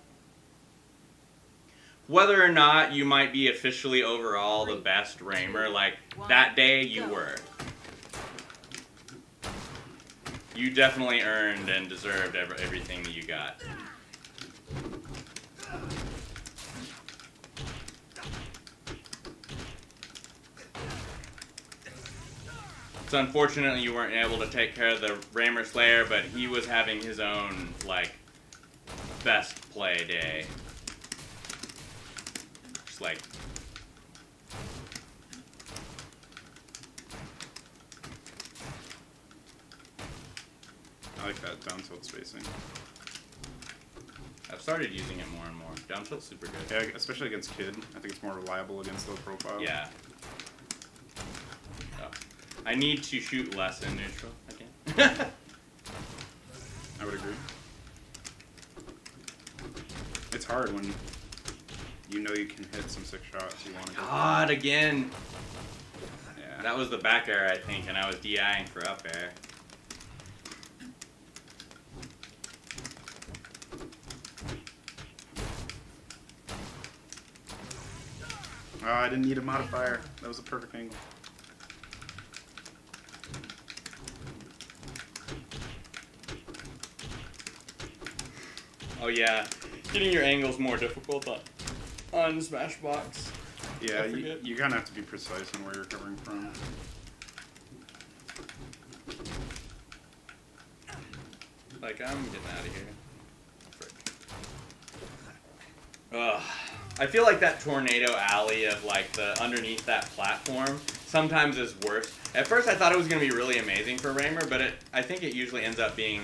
Whether or not you might be officially overall the best Raymer, like, that day you were. You definitely earned and deserved everything that you got. So unfortunately, you weren't able to take care of the Raymer Slayer, but he was having his own like best play day. Just like. I like that down tilt spacing. I've started using it more and more. Down tilt's super good. Yeah, especially against Kid. I think it's more reliable against low profile. Yeah. Oh. I need to shoot less in neutral again. I would agree. It's hard when you know you can hit some sick shots. You want to. God, again. Yeah. That was the back air, I think, and I was DIing for up air. Oh, I didn't need a modifier. That was a perfect angle. Oh yeah, getting your angles more difficult on Smashbox. Yeah, I forget. you kind of have to be precise in where you're covering from. Like, I'm getting out of here. Frick. Ugh. I feel like that tornado alley of like the underneath that platform sometimes is worse. At first I thought it was going to be really amazing for Raymer, but I think it usually ends up being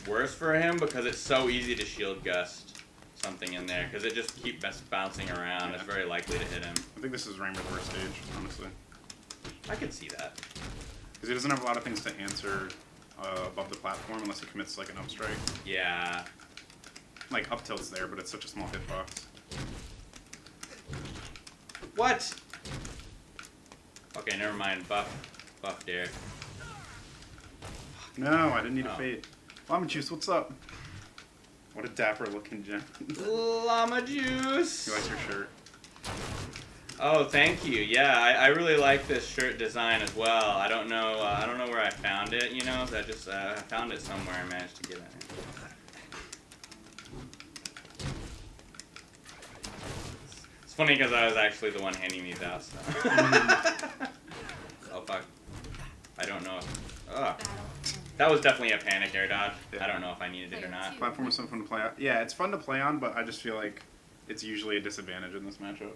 worse for him because it's so easy to shield gust something in there because it just keeps bouncing around. Yeah. It's very likely to hit him. I think this is Raymer's worst stage, honestly. I could see that. Because he doesn't have a lot of things to answer above the platform unless he commits like an up strike. Yeah. Like up tilt's there, but it's such a small hitbox. What? Okay, never mind. Buff Derek. No, I didn't need Oh. a fade. Llama Juice, what's up? What a dapper looking gem. Llama Juice. He likes your shirt. Oh, thank you. Yeah, I really like this shirt design as well. I don't know where I found it. You know, I just found it somewhere and managed to get it. It's funny because I was actually the one handing these out. So. Oh fuck! I don't know. Ugh. That was definitely a panic air dodge. Yeah. I don't know if I needed it or not. Platform is so fun to play on. Yeah, it's fun to play on, but I just feel like it's usually a disadvantage in this matchup.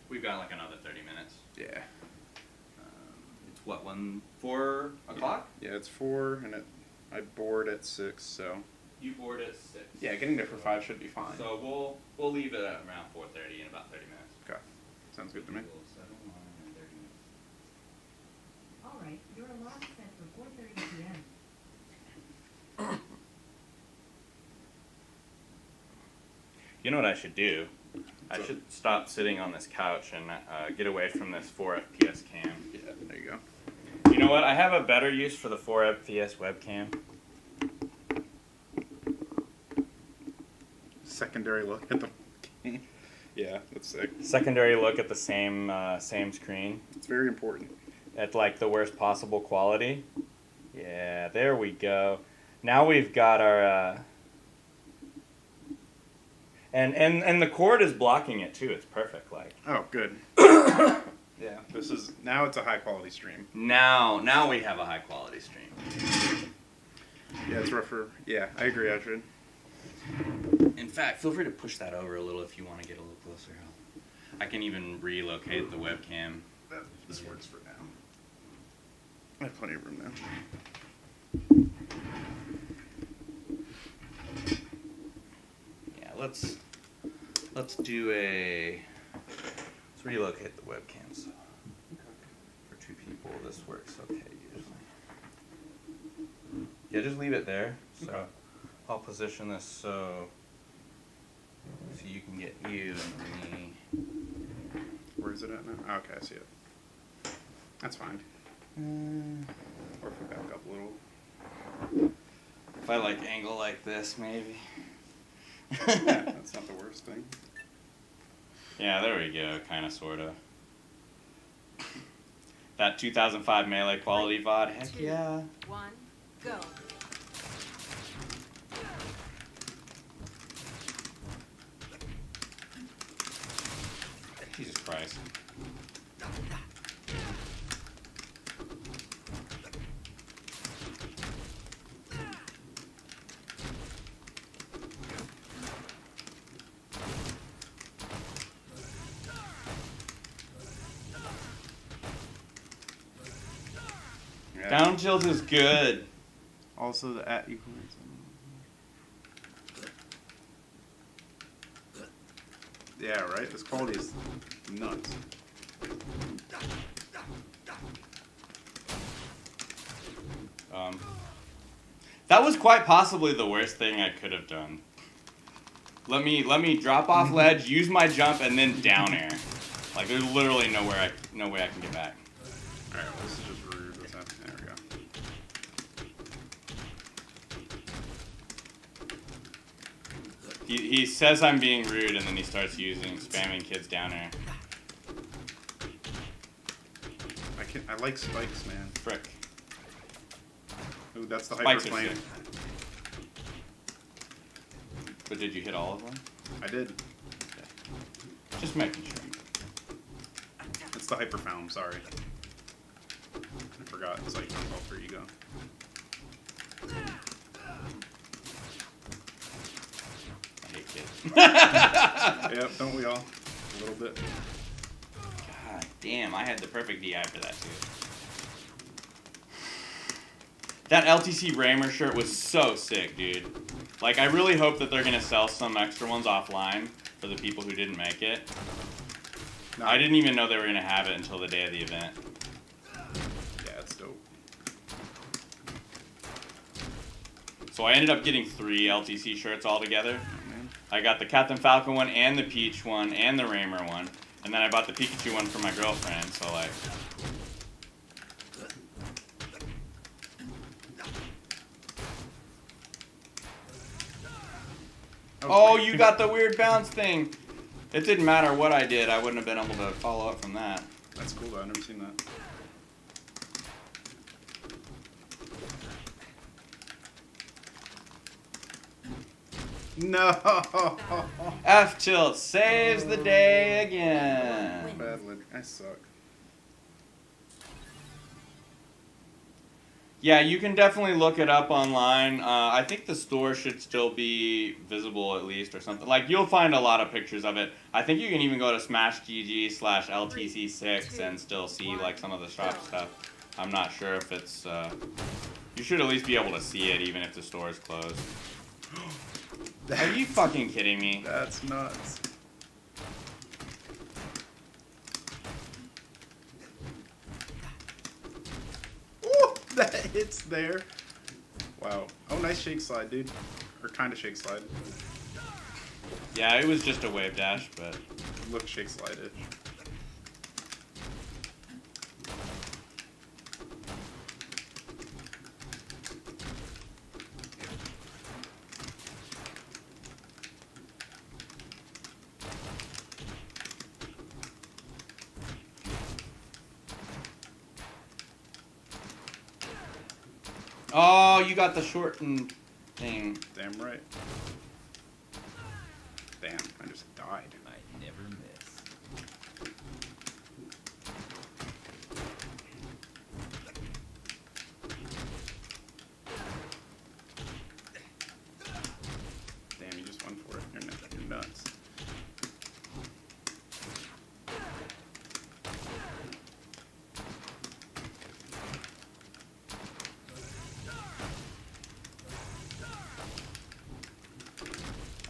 We've got like another 30 minutes. Yeah. It's what, 4 o'clock? Yeah, it's 4, and I board at 6, so. You board at 6. Yeah, getting there for 5 should be fine. So we'll leave it at around 4:30 in about 30 minutes. Okay, sounds good to me. We'll settle on in 30 minutes. All right, your alarm set for 4:30 p.m. You know what I should do? I So- should stop sitting on this couch and get away from this 4 FPS cam. Yeah, there you go. You know what? I have a better use for the 4 FPS webcam. Secondary look at the. Yeah, that's sick. Secondary look at the same screen It's very important. at like the worst possible quality. Yeah, there we go. Now we've got our and the cord is blocking it too. It's perfect. Like Oh, good. Yeah, this is now it's a high quality stream. now we have a high quality stream. Yeah, it's rougher. Yeah, I agree, Ashford. In fact, feel free to push that over a little if you want to get a little closer. I can even relocate the webcam. This works for now. I have plenty of room now. Yeah, let's do a let's relocate the webcam so for 2 people this works okay usually. Yeah, just leave it there. So I'll position this so you can get you and me. Where is it at now? Oh, okay, I see it. That's fine. Or if we back up a little. If I like angle like this maybe. Yeah, that's not the worst thing. Yeah, there we go, kinda sorta. That 2005 Melee quality VOD, heck 2, yeah. 1, go. Jesus Christ. Yeah. Down tilt is good. Also the at equals. Yeah, right? This quality is nuts. That was quite possibly the worst thing I could have done. Let me drop off ledge, use my jump, and then down air. Like there's literally no way I can get back. Alright, well, this is just rude. What's happening? There we go. He says I'm being rude, and then he starts spamming kids down air. I like spikes, man. Frick. Ooh, that's the Spikes are hyperplane. sick. But did you hit all of them? I did. Just making sure. It's the hyperfound, sorry. I forgot. It's like all for ego. I hate kids. Yep, don't we all? A little bit. God damn, I had the perfect DI for that too. That LTC Raymer shirt was so sick, dude. Like, I really hope that they're gonna sell some extra ones offline for the people who didn't make it. No, I didn't even know they were gonna have it until the day of the event. Yeah, it's dope. So I ended up getting 3 LTC shirts all together. Oh, man. I got the Captain Falcon one and the Peach one and the Raymer one. And then I bought the Pikachu one for my girlfriend, so like... Oh, you got the weird bounce thing! It didn't matter what I did, I wouldn't have been able to follow up from that. That's cool though, I've never seen that. No! F-Tilt saves the day again! Bad lid. I suck. Yeah, you can definitely look it up online. I think the store should still be visible at least or something. Like, you'll find a lot of pictures of it. I think you can even go to smashgg/LTC6 and still see, like, some of the shop stuff. I'm not sure if it's, you should at least be able to see it even if the store is closed. Are you fucking kidding me? That's nuts. Ooh, that hits there. Wow. Oh, nice shake slide, dude. Or kind of shake slide. Yeah, it was just a wave dash, but... Look shake slide-ish. Oh, you got the shortened thing. Damn right. Damn, I just died. I never miss. Damn, you just went for it. You're nuts.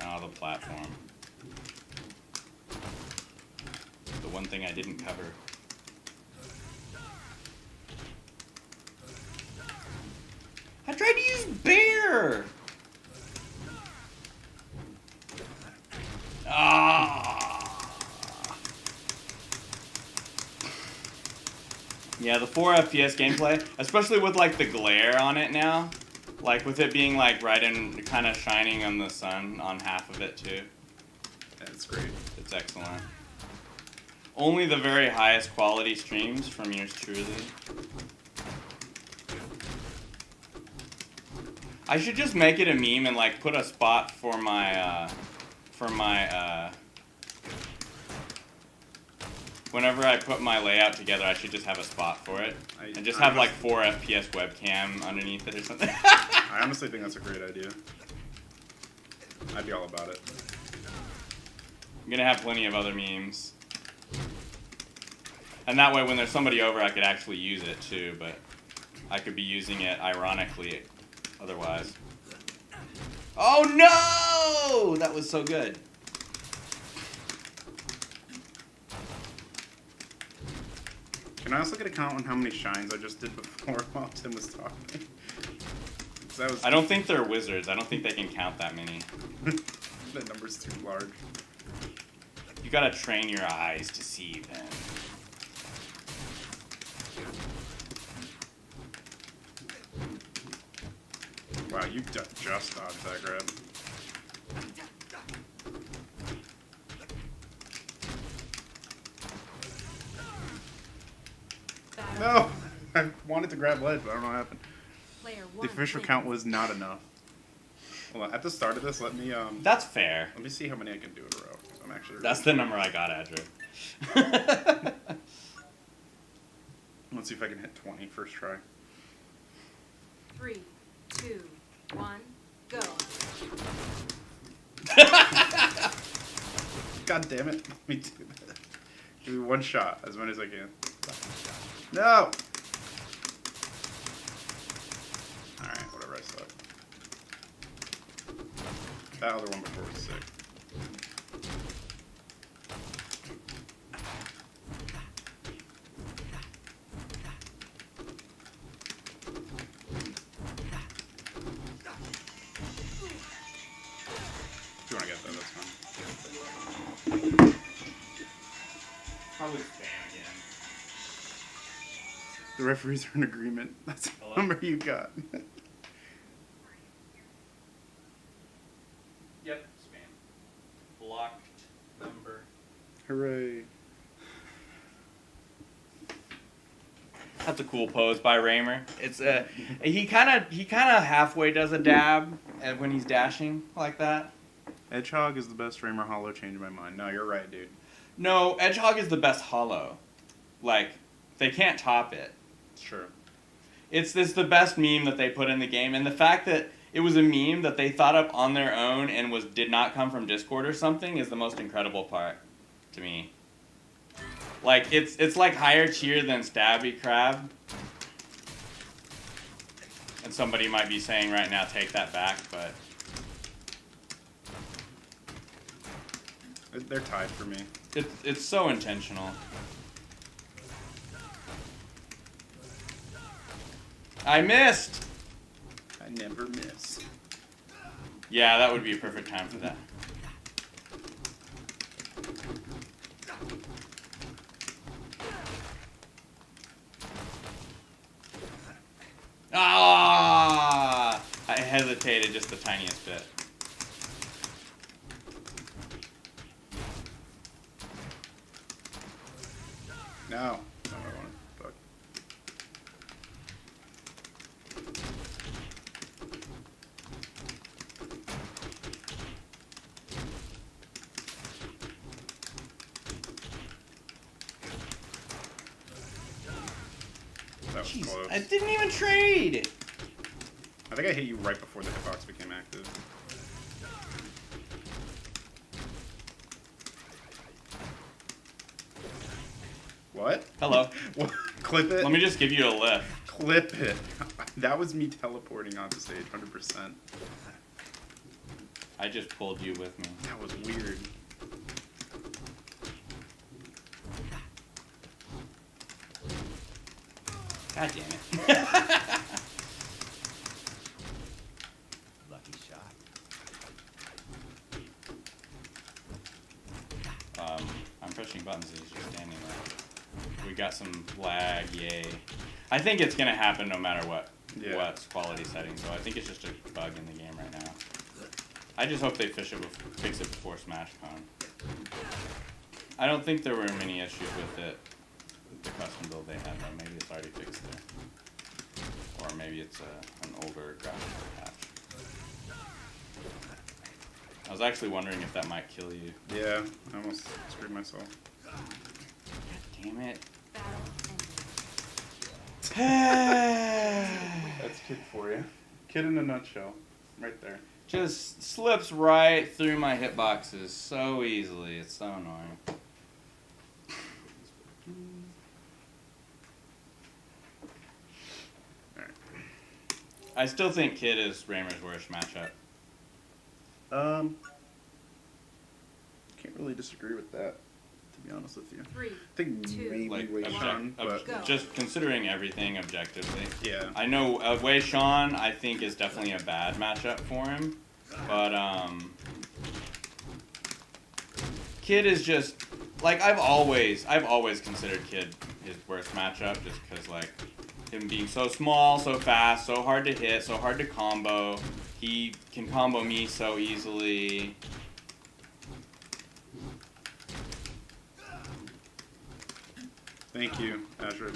Oh, the platform. The one thing I didn't cover. I tried to use bear! Ah! Yeah, the 4 FPS gameplay, especially with like the glare on it now. Like with it being like right in, kind of shining on the sun on half of it too. That's great. It's excellent. Only the very highest quality streams from yours truly. I should just make it a meme and like put a spot for my whenever I put my layout together, I should just have a spot for it. And just have like 4 FPS webcam underneath it or something. I honestly think that's a great idea. I'd be all about it. I'm gonna have plenty of other memes. And that way when there's somebody over, I could actually use it too, but I could be using it ironically otherwise. Oh no! That was so good. Can I also get a count on how many shines I just did before while Tim was talking? That was I don't think they're wizards. I don't think they can count that many. that number's too large. You gotta train your eyes to see then. Wow, you just dodged that grab. No! I wanted to grab ledge, but I don't know what happened. Player The one. official wins. count was not enough. Hold on, at the start of this, let me That's fair. see how many I can do in a row. I'm actually That's the number I got, Adric. Let's see if I can hit 20 first try. 3, 2, 1, go. God damn it. Let me do that. Give me one shot, as many as I can. No! Alright, whatever, I suck. That other one before was sick. If you want to get that, that's fine. Probably spam again. The referees are in agreement. That's the Hello? number you got. Yep, spam. Blocked number. Hooray. That's a cool pose by Raymer. It's he kind of halfway does a dab when he's dashing like that. Edgehog is the best Raymer hollow, changed my mind. No, you're right, dude. No, Edgehog is the best hollow. Like they can't top it. Sure. It's the best meme that they put in the game, and the fact that it was a meme that they thought up on their own and did not come from Discord or something is the most incredible part to me. Like it's like higher tier than Stabby Crab. And somebody might be saying right now, take that back, but They're tied for me. it's so intentional. I missed! I never miss. Yeah, that would be a perfect time for that. Ah! I hesitated just the tiniest bit. No. No, I want to. Fuck. That was Jeez, close. I didn't even trade! I think I hit you right before the hitbox became active. What? Hello. What? Clip it? Let me just give you a lift. Clip it. That was me teleporting onto stage, 100%. I just pulled you with me. That was weird. God damn it. Lucky shot. I'm pushing buttons as you're standing there. We got some lag, yay. I think it's gonna happen no matter what's quality setting, so I think it's just a bug in the game right now. I just hope they fix it before SmashCon. I don't think there were many issues with it, with the custom build they had, though. Maybe it's already fixed there. Or maybe it's an older graphical patch. I was actually wondering if that might kill you. Yeah, I almost screwed myself. Damn it. Battle ended. That's Kid for you. Kid in a nutshell. Right there. Just slips right through my hitboxes so easily. It's so annoying. Alright. I still think Kid is Raymer's worst matchup. Can't really disagrui with that, to be honest with you. 3, I think 2, maybe Like, Wei Shan, but Go. just considering everything objectively. yeah. I know Wei Shan, I think, is definitely a bad matchup for him, but Kid is just like I've always considered Kid his worst matchup, just because like him being so small, so fast, so hard to hit, so hard to combo. He can combo me so easily. Thank you, Ashford.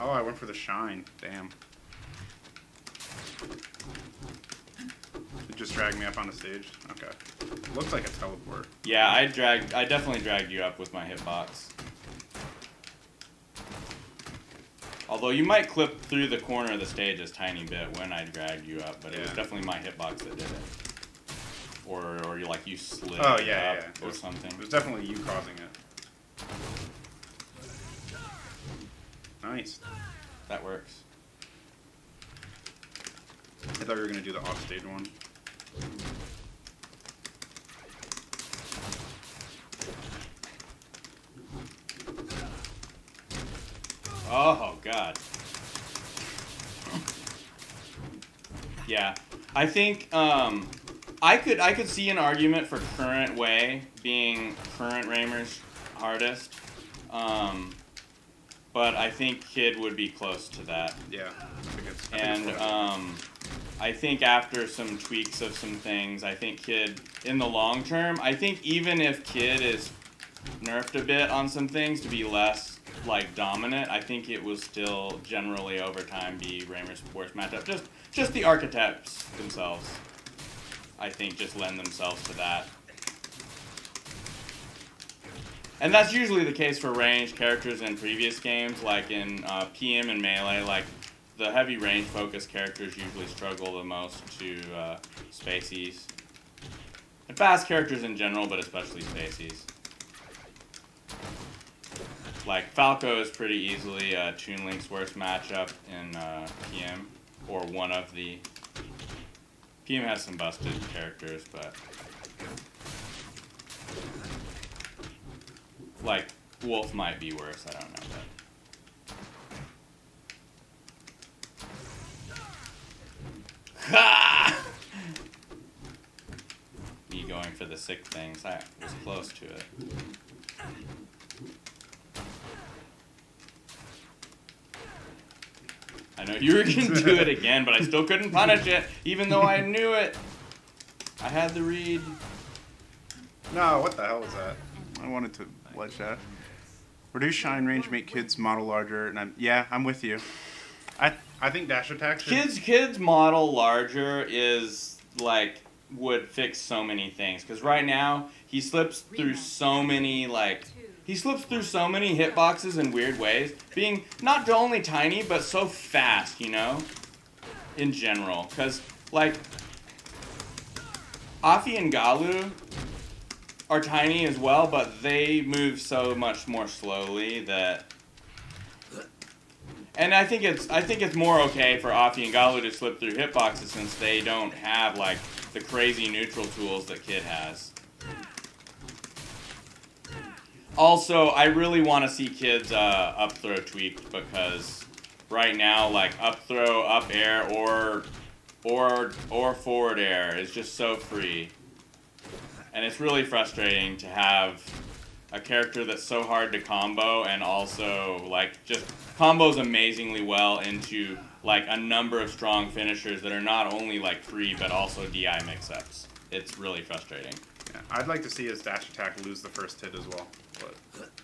Oh, I went for the shine. Damn. It just dragged me up on the stage. Okay. Looks like a teleport. Yeah, I definitely dragged you up with my hitbox. Although you might clip through the corner of the stage a tiny bit when I dragged you up, but it was Yeah. definitely my hitbox that did it. Or you like you slid Oh, it yeah, up yeah. or It something. was definitely you causing it. Nice. That works. I thought you were gonna do the offstage one. Oh god. Yeah, I think I could see an argument for current Way being current Raymer's hardest, but I think Kid would be close to that. Yeah. I think it's And I think after some tweaks of some things, I think Kid in the long term, I think even if Kid is nerfed a bit on some things to be less like dominant, I think it will still generally over time be Raymer's worst matchup. Just the archetypes themselves, I think, just lend themselves to that. And that's usually the case for ranged characters in previous games, like in PM and Melee. Like the heavy range focused characters usually struggle the most to spacies. And fast characters in general, but especially spacies. Like Falco is pretty easily Toon Link's worst matchup in PM, or one of the. PM has some busted characters, but like Wolf might be worse. I don't know, but me going for the sick things. I was close to it. I know you were gonna do it again, but I still couldn't punish it, even though I knew it. I had the read. No, what the hell was that? I wanted to ledge that. Reduce shine range, make kids model larger, and I'm with you. I think dash attack should... Kids model larger is like would fix so many things, because right now he slips through so many hitboxes in weird ways, being not only tiny but so fast, you know, in general. Because like Afi&Galu are tiny as well, but they move so much more slowly that. And I think it's more okay for Afi&Galu to slip through hitboxes since they don't have like the crazy neutral tools that Kid has. Also, I really want to see Kid's up throw tweaked, because right now like up throw, up air, or forward air is just so free. And it's really frustrating to have a character that's so hard to combo and also like just combos amazingly well into like a number of strong finishers that are not only like free but also DI mix-ups. It's really frustrating. Yeah, I'd like to see his dash attack lose the first hit as well. But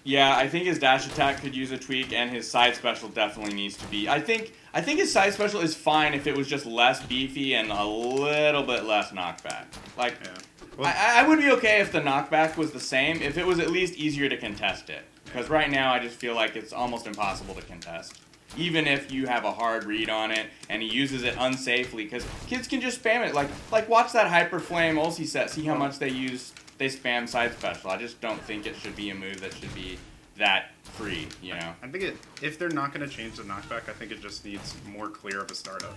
Yeah, I think his dash attack could use a tweak, and his side special definitely needs to be. I think his side special is fine if it was just less beefy and a little bit less knockback. Like, yeah. Well, I would be okay if the knockback was the same, if it was at least easier to contest it. Because right now I just feel like it's almost impossible to contest. Even if you have a hard read on it and he uses it unsafely, because kids can just spam it. Like watch that Hyper Flame ulti set, see how much they spam side special. I just don't think it should be a move that should be that free, you know? I think if they're not going to change the knockback, I think it just needs more clear of a startup.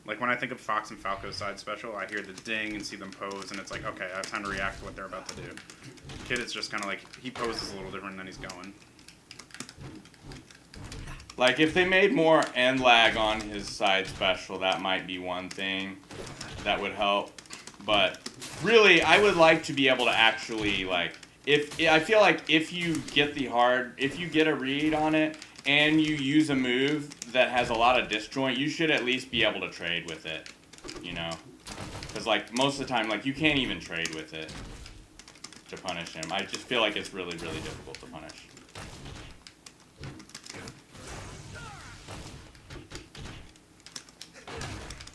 Like when I think of Fox and Falco's side special, I hear the ding and see them pose, and it's like, okay, I have time to react to what they're about to do. Kid is just kind of like, he poses a little different and then he's going. Like, if they made more end lag on his side special, that might be one thing that would help. But really, I would like to be able to actually, like, I feel like if you get a read on it and you use a move that has a lot of disjoint, you should at least be able to trade with it, you know? Because, like, most of the time, like, you can't even trade with it to punish him. I just feel like it's really, really difficult to punish.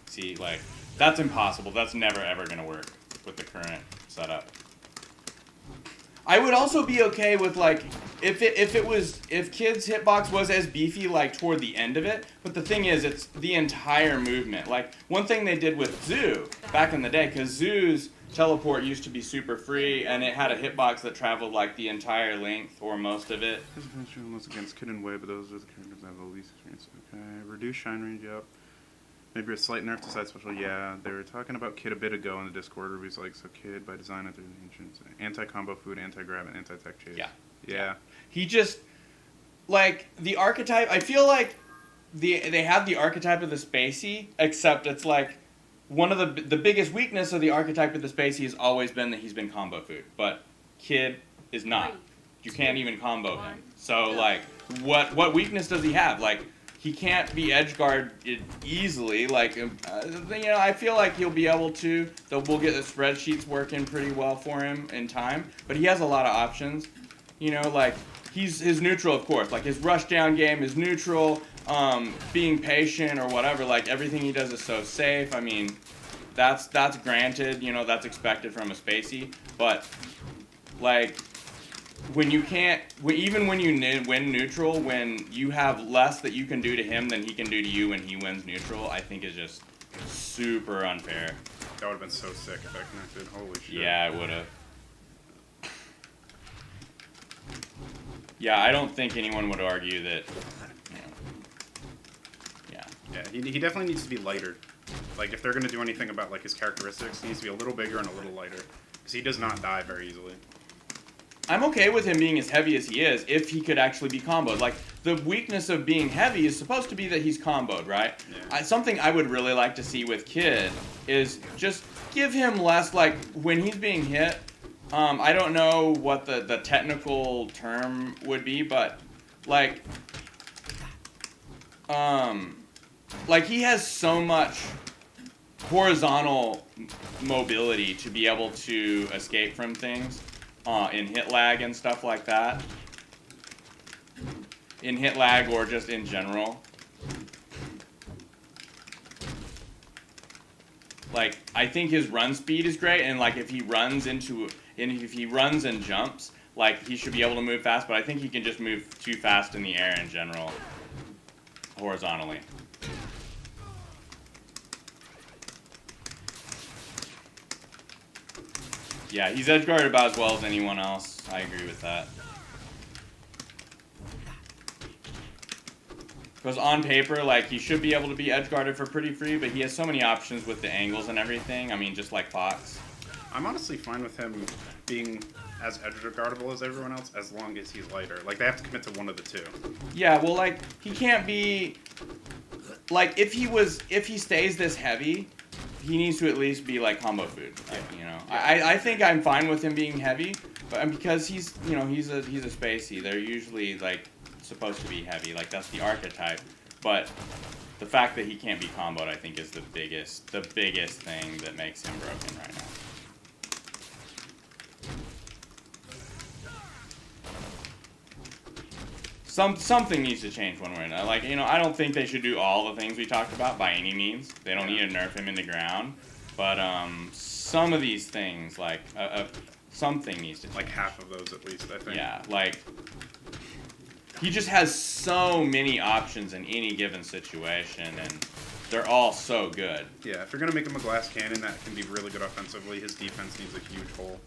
See, like, that's impossible. That's never ever gonna work with the current setup. I would also be okay with, like, if Kid's hitbox was as beefy, like, toward the end of it, but the thing is, it's the entire movement. Like, one thing they did with Zoo back in the day, because Zoo's teleport used to be super free, and it had a hitbox that traveled, like, the entire length, or most of it. His advantage was against Kid and Way, but those are the characters that have the least experience. Okay, reduce shine range, yep. Maybe a slight nerf to side special, yeah. They were talking about Kid a bit ago in the Discord, where he's like, so Kid, by design, after the ancients, anti-combo food, anti-grab, and anti-tech chase. Yeah. Yeah. He just, like, the archetype, I feel like they have the archetype of the Spacey, except it's like, one of the biggest weakness of the archetype of the Spacey has always been that he's been combo food, but Kid is not. You can't even combo him. So, like, what weakness does he have? Like, he can't be edge guarded easily. Like, you know, I feel like he'll be able to. Though we'll get the spreadsheets working pretty well for him in time. But he has a lot of options. You know, like, his neutral, of course. Like, his rush down game is neutral. Being patient or whatever. Like, everything he does is so safe. I mean, that's granted. You know, that's expected from a Spacey. But, like, when you can't, even when you win neutral, when you have less that you can do to him than he can do to you when he wins neutral, I think is just super unfair. That would have been so sick if that connected. Holy shit. Yeah, it would have. Yeah, I don't think anyone would argue that, you know, yeah. Yeah, he definitely needs to be lighter. Like, if they're going to do anything about, like, his characteristics, he needs to be a little bigger and a little lighter. Because he does not die very easily. I'm okay with him being as heavy as he is if he could actually be comboed. Like, the weakness of being heavy is supposed to be that he's comboed, right? Yeah. Something I would really like to see with Kid is just give him less, like, when he's being hit, I don't know what the technical term would be, but, like, he has so much horizontal mobility to be able to escape from things. In hit lag and stuff like that. In hit lag or just in general. Like, I think his run speed is great, and like if he runs and jumps, like he should be able to move fast, but I think he can just move too fast in the air in general. Horizontally. Yeah, he's edge guarded about as well as anyone else. I agree with that. Because on paper, like, he should be able to be edge guarded for pretty free, but he has so many options with the angles and everything. I mean, just like Fox. I'm honestly fine with him being as edge guardable as everyone else, as long as he's lighter. Like, they have to commit to one of the two. Yeah, well, like, he can't be... Like, if he stays this heavy, he needs to at least be like combo food, like, you know. I think I'm fine with him being heavy, but because he's, you know, he's a Spacey. They're usually like supposed to be heavy, like that's the archetype. But the fact that he can't be comboed, I think, is the biggest thing that makes him broken right now. something needs to change one way or another. Like, you know, I don't think they should do all the things we talked about by any means. They don't need to nerf him in the ground. But some of these things, like, something needs to change. Like half of those at least, I think. Yeah, like, he just has so many options in any given situation, and they're all so good. Yeah, if you're going to make him a glass cannon that can be really good offensively, his defense needs a huge hole.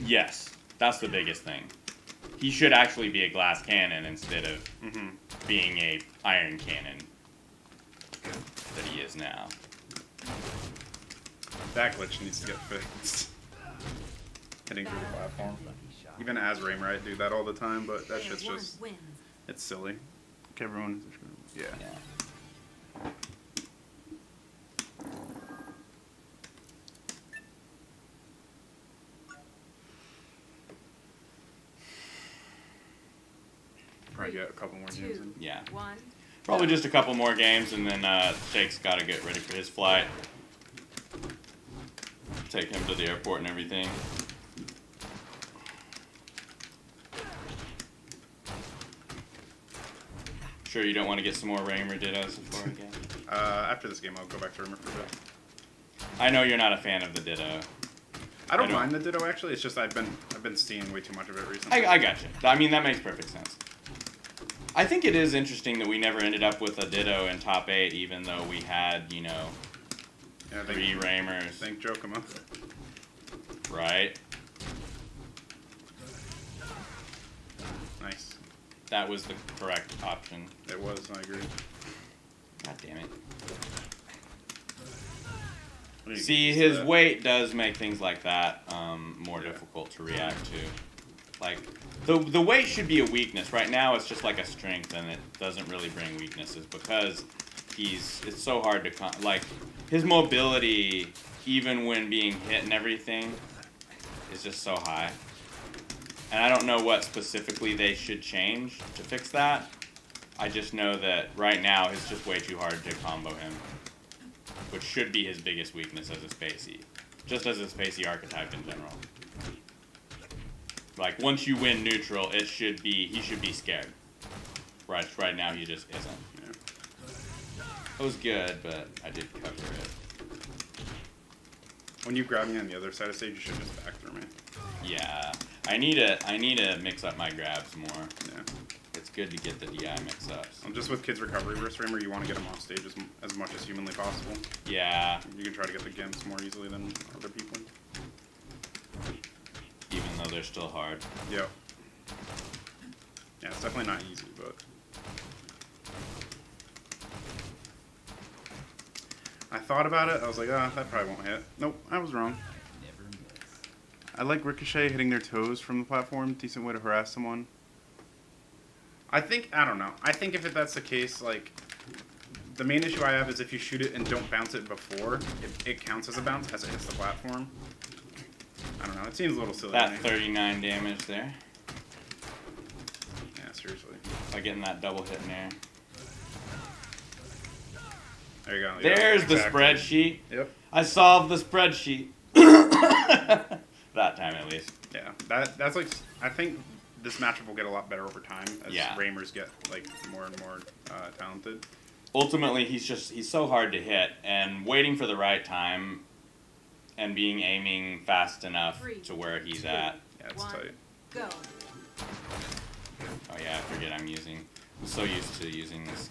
Yes, that's the biggest thing. He should actually be a glass cannon instead of being a iron cannon that he is now. That glitch needs to get fixed. Hitting through the platform. Even as Raymer, I do that all the time, but that Player shit's one just, wins. it's silly. Okay, everyone. Yeah. Probably get a couple more games in. Yeah. 1. Probably just a couple more games, and then Shake's got to get ready for his flight. Take him to the airport and everything. Sure you don't want to get some more Raymer dittos before again? After this game, I'll go back to Raymer for a bit. I know you're not a fan of the ditto. I don't mind the Ditto actually. It's just I've been seeing way too much of it recently. I got you. I mean, that makes perfect sense. I think it is interesting that we never ended up with a ditto in top 8, even though we had, you know, Yeah, 3 Raymers. Thank Jokuma. Right? Nice. That was the correct option. It was. I agree. God damn it. What do you See, use his that? weight does make things like that more difficult to react to. Like, the weight should be a weakness. Right now, it's just like a strength, and it doesn't really bring weaknesses because it's so hard to, like, his mobility, even when being hit and everything, is just so high. And I don't know what specifically they should change to fix that. I just know that right now, it's just way too hard to combo him, which should be his biggest weakness as a spacey. Just as a spacey archetype in general. Like, once you win neutral, he should be scared. Right now, he just isn't. Yeah. It was good, but I did cover it. When you grab me on the other side of stage, you should just back through me. Yeah, I need to mix up my grabs more. Yeah. It's good to get the DI mix-ups. Well, just with kids recovery versus Raymer, you want to get them off stage as much as humanly possible. Yeah, You can try to get the gimps more easily than other people. even though they're still hard. Yep. Yeah, it's definitely not easy, but I thought about it. I was like, that probably won't hit. Nope, I was wrong. I like Ricochet hitting their toes from the platform. Decent way to harass someone. I don't know. I think if that's the case, like, the main issue I have is if you shoot it and don't bounce it before, it counts as a bounce as it hits the platform. I don't know. It seems a little silly to That me. 39 damage there. Yeah, seriously. By getting that double hit in there. There you go. Yeah, There's the exactly. spreadsheet. Yep. I solved the spreadsheet. That time at least. Yeah. That's like, I think this matchup will get a lot better over time as Raymers get like more and more talented. Ultimately, he's so hard to hit, and waiting for the right time and being aiming fast enough 3, to where he's 2, at. Yeah, it's 1, tight. Go. Oh yeah, I forget I'm so used to using this.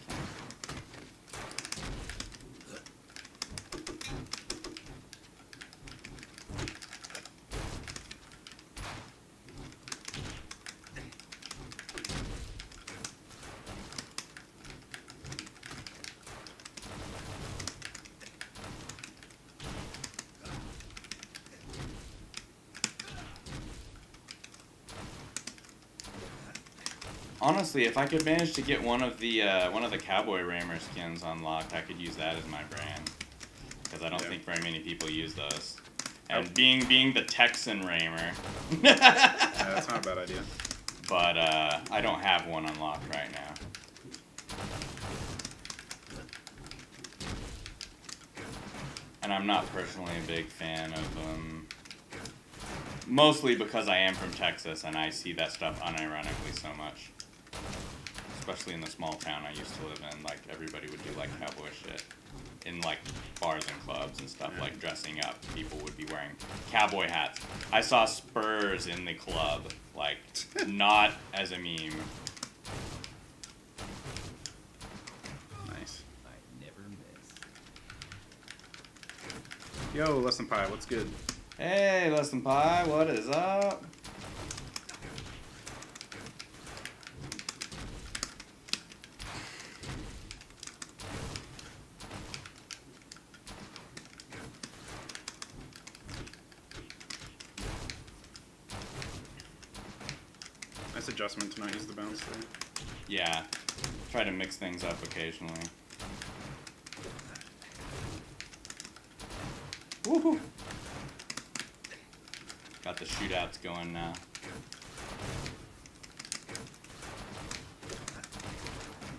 Honestly, if I could manage to get one of the Cowboy Raymer skins unlocked, I could use that as my brand, because I don't think very many people use those. And being the Texan Raymer, Yeah, that's not a bad idea. but I don't have one unlocked right now. And I'm not personally a big fan of them. Mostly because I am from Texas and I see that stuff unironically so much. especially in the small town I used to live in, like everybody would do like cowboy shit in like bars and clubs and stuff, like dressing up. People would be wearing cowboy hats. I saw spurs in the club, like not as a meme. Nice. I never miss. Yo, Less Than Pie, what's good? Hey, Less Than Pie, what is up? Nice adjustment to not use the bounce there. Yeah, try to mix things up occasionally. Woohoo! Got the shootouts going now.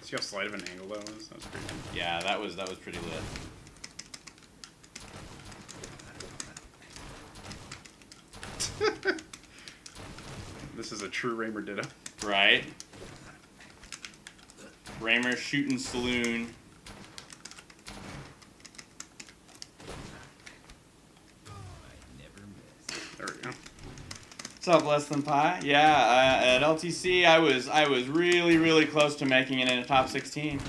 See how slight of an angle that was? That was pretty good. Yeah, that was pretty lit. This is a true Raymer ditto. Right? Raymer shooting saloon. I never miss. There we go. What's up, Less Than Pie? Yeah, at LTC, I was really close to making it in a top 16.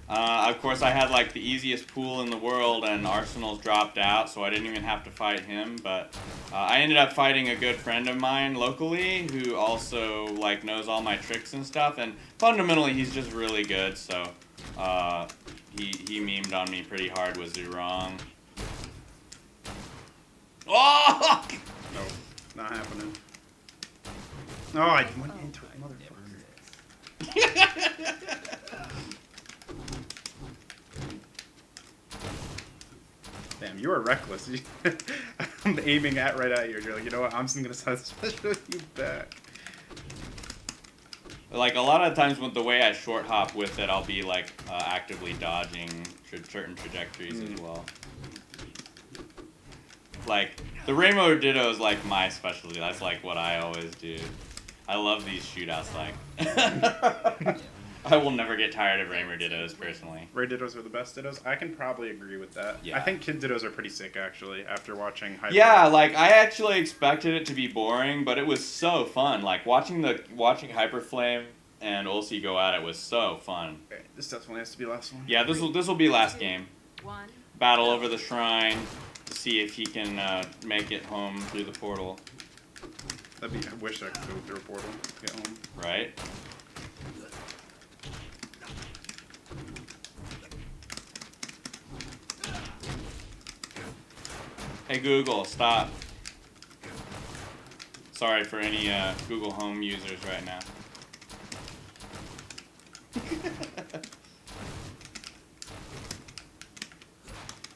Of course, I had like the easiest pool in the world, and Arsenal's dropped out, so I didn't even have to fight him. But I ended up fighting a good friend of mine locally, who also like knows all my tricks and stuff. And fundamentally, he's just really good. So he memed on me pretty hard. Was he wrong? Oh! No, not happening. Oh, I went into it, Never motherfucker. miss. Damn, you are reckless. I'm aiming right at you. You're like, you know what? I'm just gonna send special you back. Like a lot of times with the way I short hop with it, I'll be like actively dodging certain trajectories as well. Like the Rainbow Ditto is like my specialty. That's like what I always do. I love these shootouts. Like I will never get tired of Raymer Dittos personally. Ray dittos are the best dittos. I can probably agree with that. Yeah. I think kid dittos are pretty sick actually. After watching Hyper. Yeah, like I actually expected it to be boring, but it was so fun. Like watching Hyperflame and Ulsi go at it was so fun. Okay, this definitely has to be the last one. Yeah, this will be last game. 1. Battle over the shrine to see if he can make it home through the portal. I wish I could go through a portal to get home. Right? Hey Google, stop. Sorry for any Google Home users right now.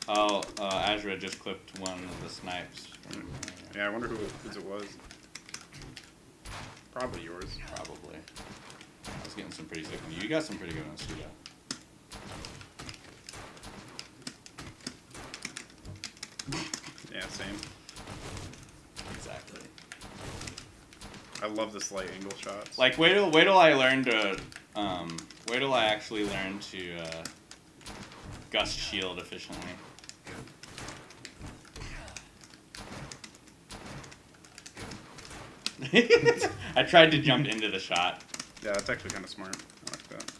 Oh, Azra just clipped one of the snipes. Yeah, I wonder whose it was. Probably yours. Probably. I was getting some pretty sick ones. You got some pretty good ones too, though. Yeah, same. Exactly. I love the slight angle shots. Like, wait till I learn to, wait till I actually learn to, gust shield efficiently. I tried to jump into the shot. Yeah, that's actually kind of smart. I like that.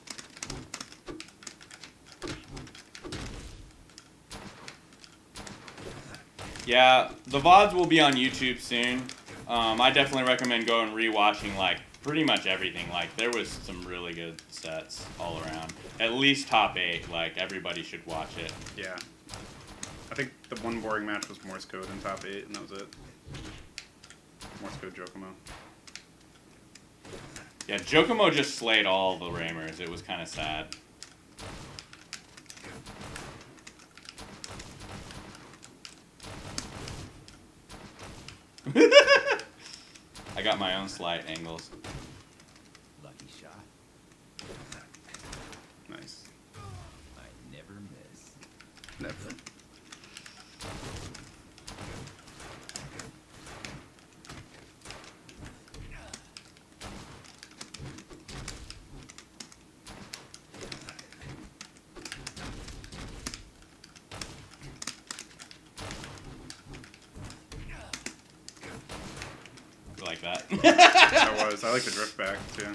Yeah, the VODs will be on YouTube soon. I definitely recommend going and rewatching like pretty much everything. Like there was some really good sets all around. At least top 8. Like everybody should watch it. Yeah. I think the one boring match was Morse Code in top 8, and that was it. Morse Code Jokomo. Yeah, Jokomo just slayed all the Raymers. It was kind of sad. I got my own slight angles. Lucky shot. Nice. I never miss. Never. like that. That was. I like the drift back too.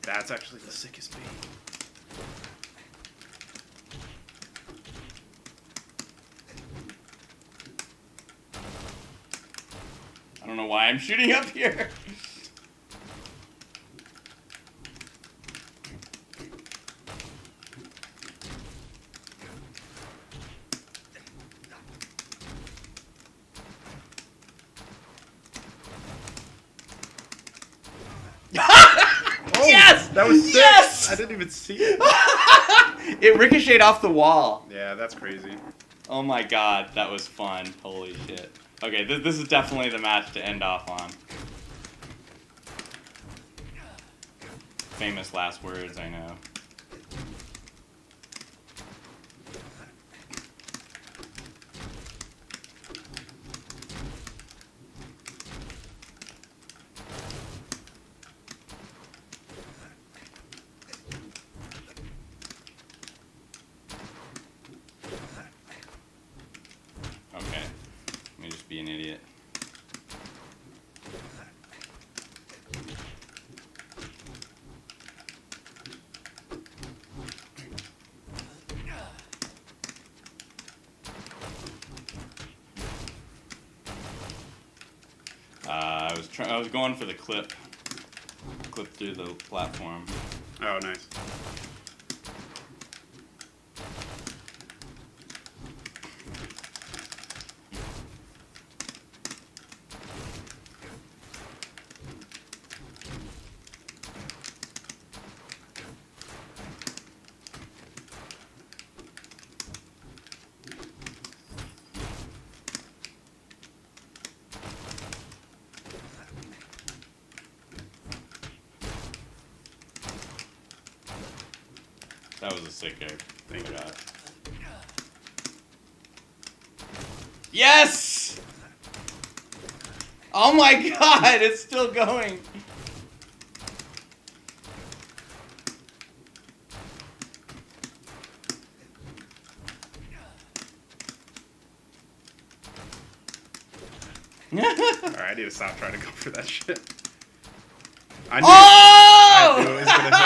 That's actually the sickest bait. I don't know why I'm shooting up here. Yes! That was sick. Yes! I didn't even see it. It ricocheted off the wall. Yeah, that's crazy. Oh my god, that was fun. Holy shit. Okay, this is definitely the match to end off on. Famous last words, I know. Okay, let me just be an idiot. I was going for the clip through the platform. Oh, nice. That was a sick air. Thank God. Yes! Oh my god, it's still going. Alright, I need to stop trying to go for that shit. I knew, Oh! I knew it was gonna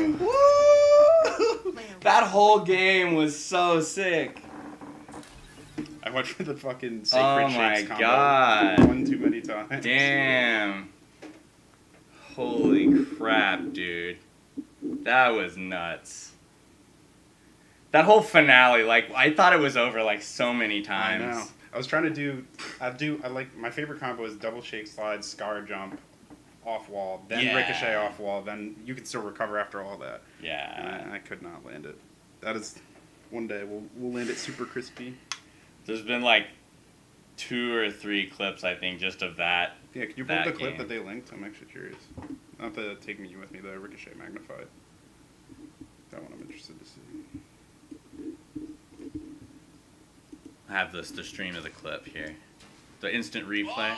hit. Woo! That whole game was so sick. I went for the fucking Oh sacred my shakes combo God. one too many times. Damn. Holy crap, dude. That was nuts. That whole finale, like, I thought it was over like so many I times. know. I was trying to do. I like my favorite combo is double shake slide, scar jump, off wall, then Yeah. ricochet off wall. Then you can still recover after all that. Yeah. And I could not land it. That is one day we'll land it super crispy. There's been like 2 or 3 clips, I think, just of that. Yeah, can you pull up That the clip game. that they linked? I'm actually curious. Not the Take Me With Me, the Ricochet Magnified. That one I'm interested to see. I have the stream of the clip here. The instant replay.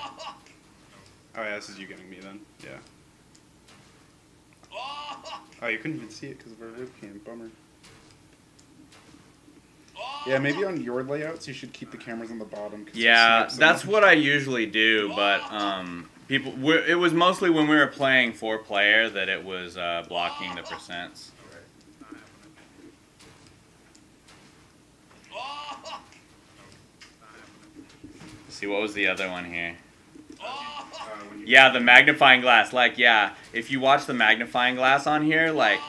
Oh yeah, this is you getting me then. Yeah. Oh, you couldn't even see it because of our webcam. Bummer. Yeah, maybe on your layouts you should keep the cameras on the bottom. 'Cause you Yeah, snap so that's much. what I usually do, but it was mostly when we were playing 4-player that it was blocking the percents. See, what was the other one here? When you- Yeah, the magnifying glass. Like, yeah, if you watch the magnifying glass on here, like,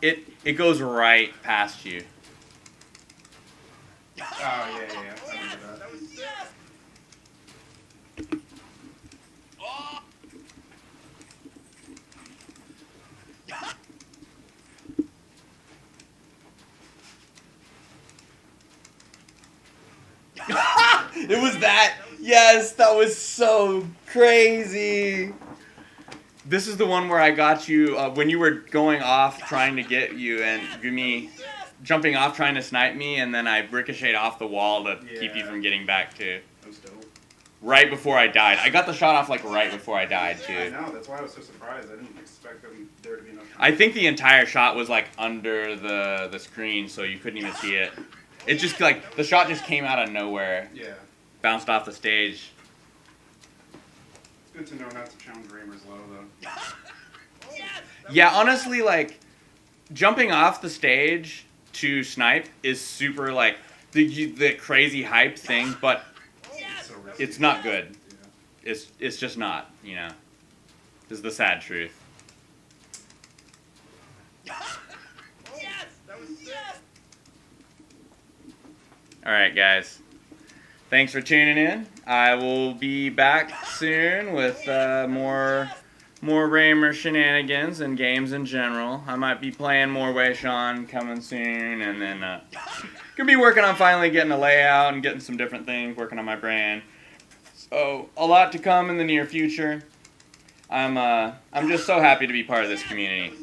it goes right past you. Oh yeah. I remember that. It was that. Yes, that was so crazy. This is the one where I got you when you were going off trying to get you and me jumping off trying to snipe me, and then I ricocheted off the wall to keep you Yeah. from getting back too. That was dope. Right before I died. I got the shot off like right before I died I too. know. That's why I was so surprised. I didn't expect there to be enough. I think the entire shot was like under the screen, so you couldn't even see it. It just like the shot just came out of nowhere, Yeah. bounced off the stage. It's good to know not to challenge Raymer's low though. Yeah, honestly, like jumping off the stage to snipe is super like the crazy hype thing, but It's so risky. it's not good. Yeah. It's just not, you know. This is the sad truth. All right, guys. Thanks for tuning in. I will be back soon with more Raymer shenanigans and games in general. I might be playing more Wei Shan coming soon, and then gonna be working on finally getting a layout and getting some different things, working on my brand. So a lot to come in the near future. I'm just so happy to be part of this community.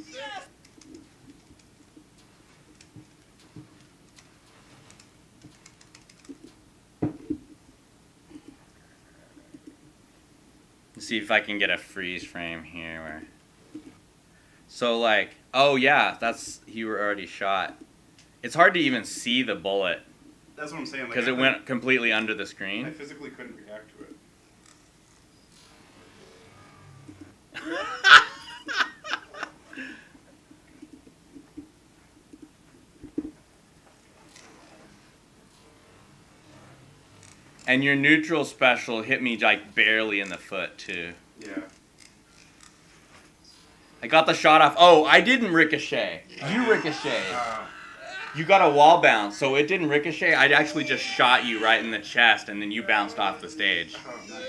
Let's see if I can get a freeze frame here where. So like, oh yeah, that's you were already shot. It's hard to even see the bullet That's what I'm saying. Like, because it went completely under the I screen. physically couldn't react to it. And your neutral special hit me like barely in the foot too. Yeah. I got the shot off. Oh, I didn't ricochet. You ricocheted. Uh, You got a wall bounce, so it didn't ricochet. I actually just shot you right in the chest, and then you bounced off the stage. oh, nice.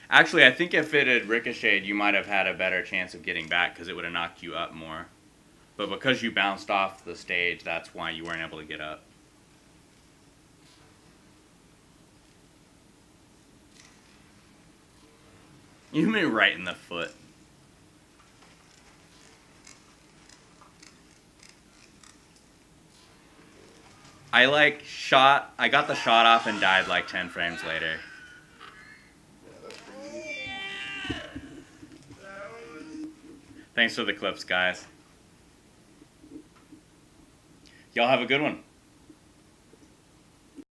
Actually, I think if it had ricocheted, you might have had a better chance of getting back because it would have knocked you up more. But because you bounced off the stage, that's why you weren't able to get up. You hit me right in the foot. I got the shot off and died like 10 frames later. Thanks for the clips, guys. Y'all have a good one.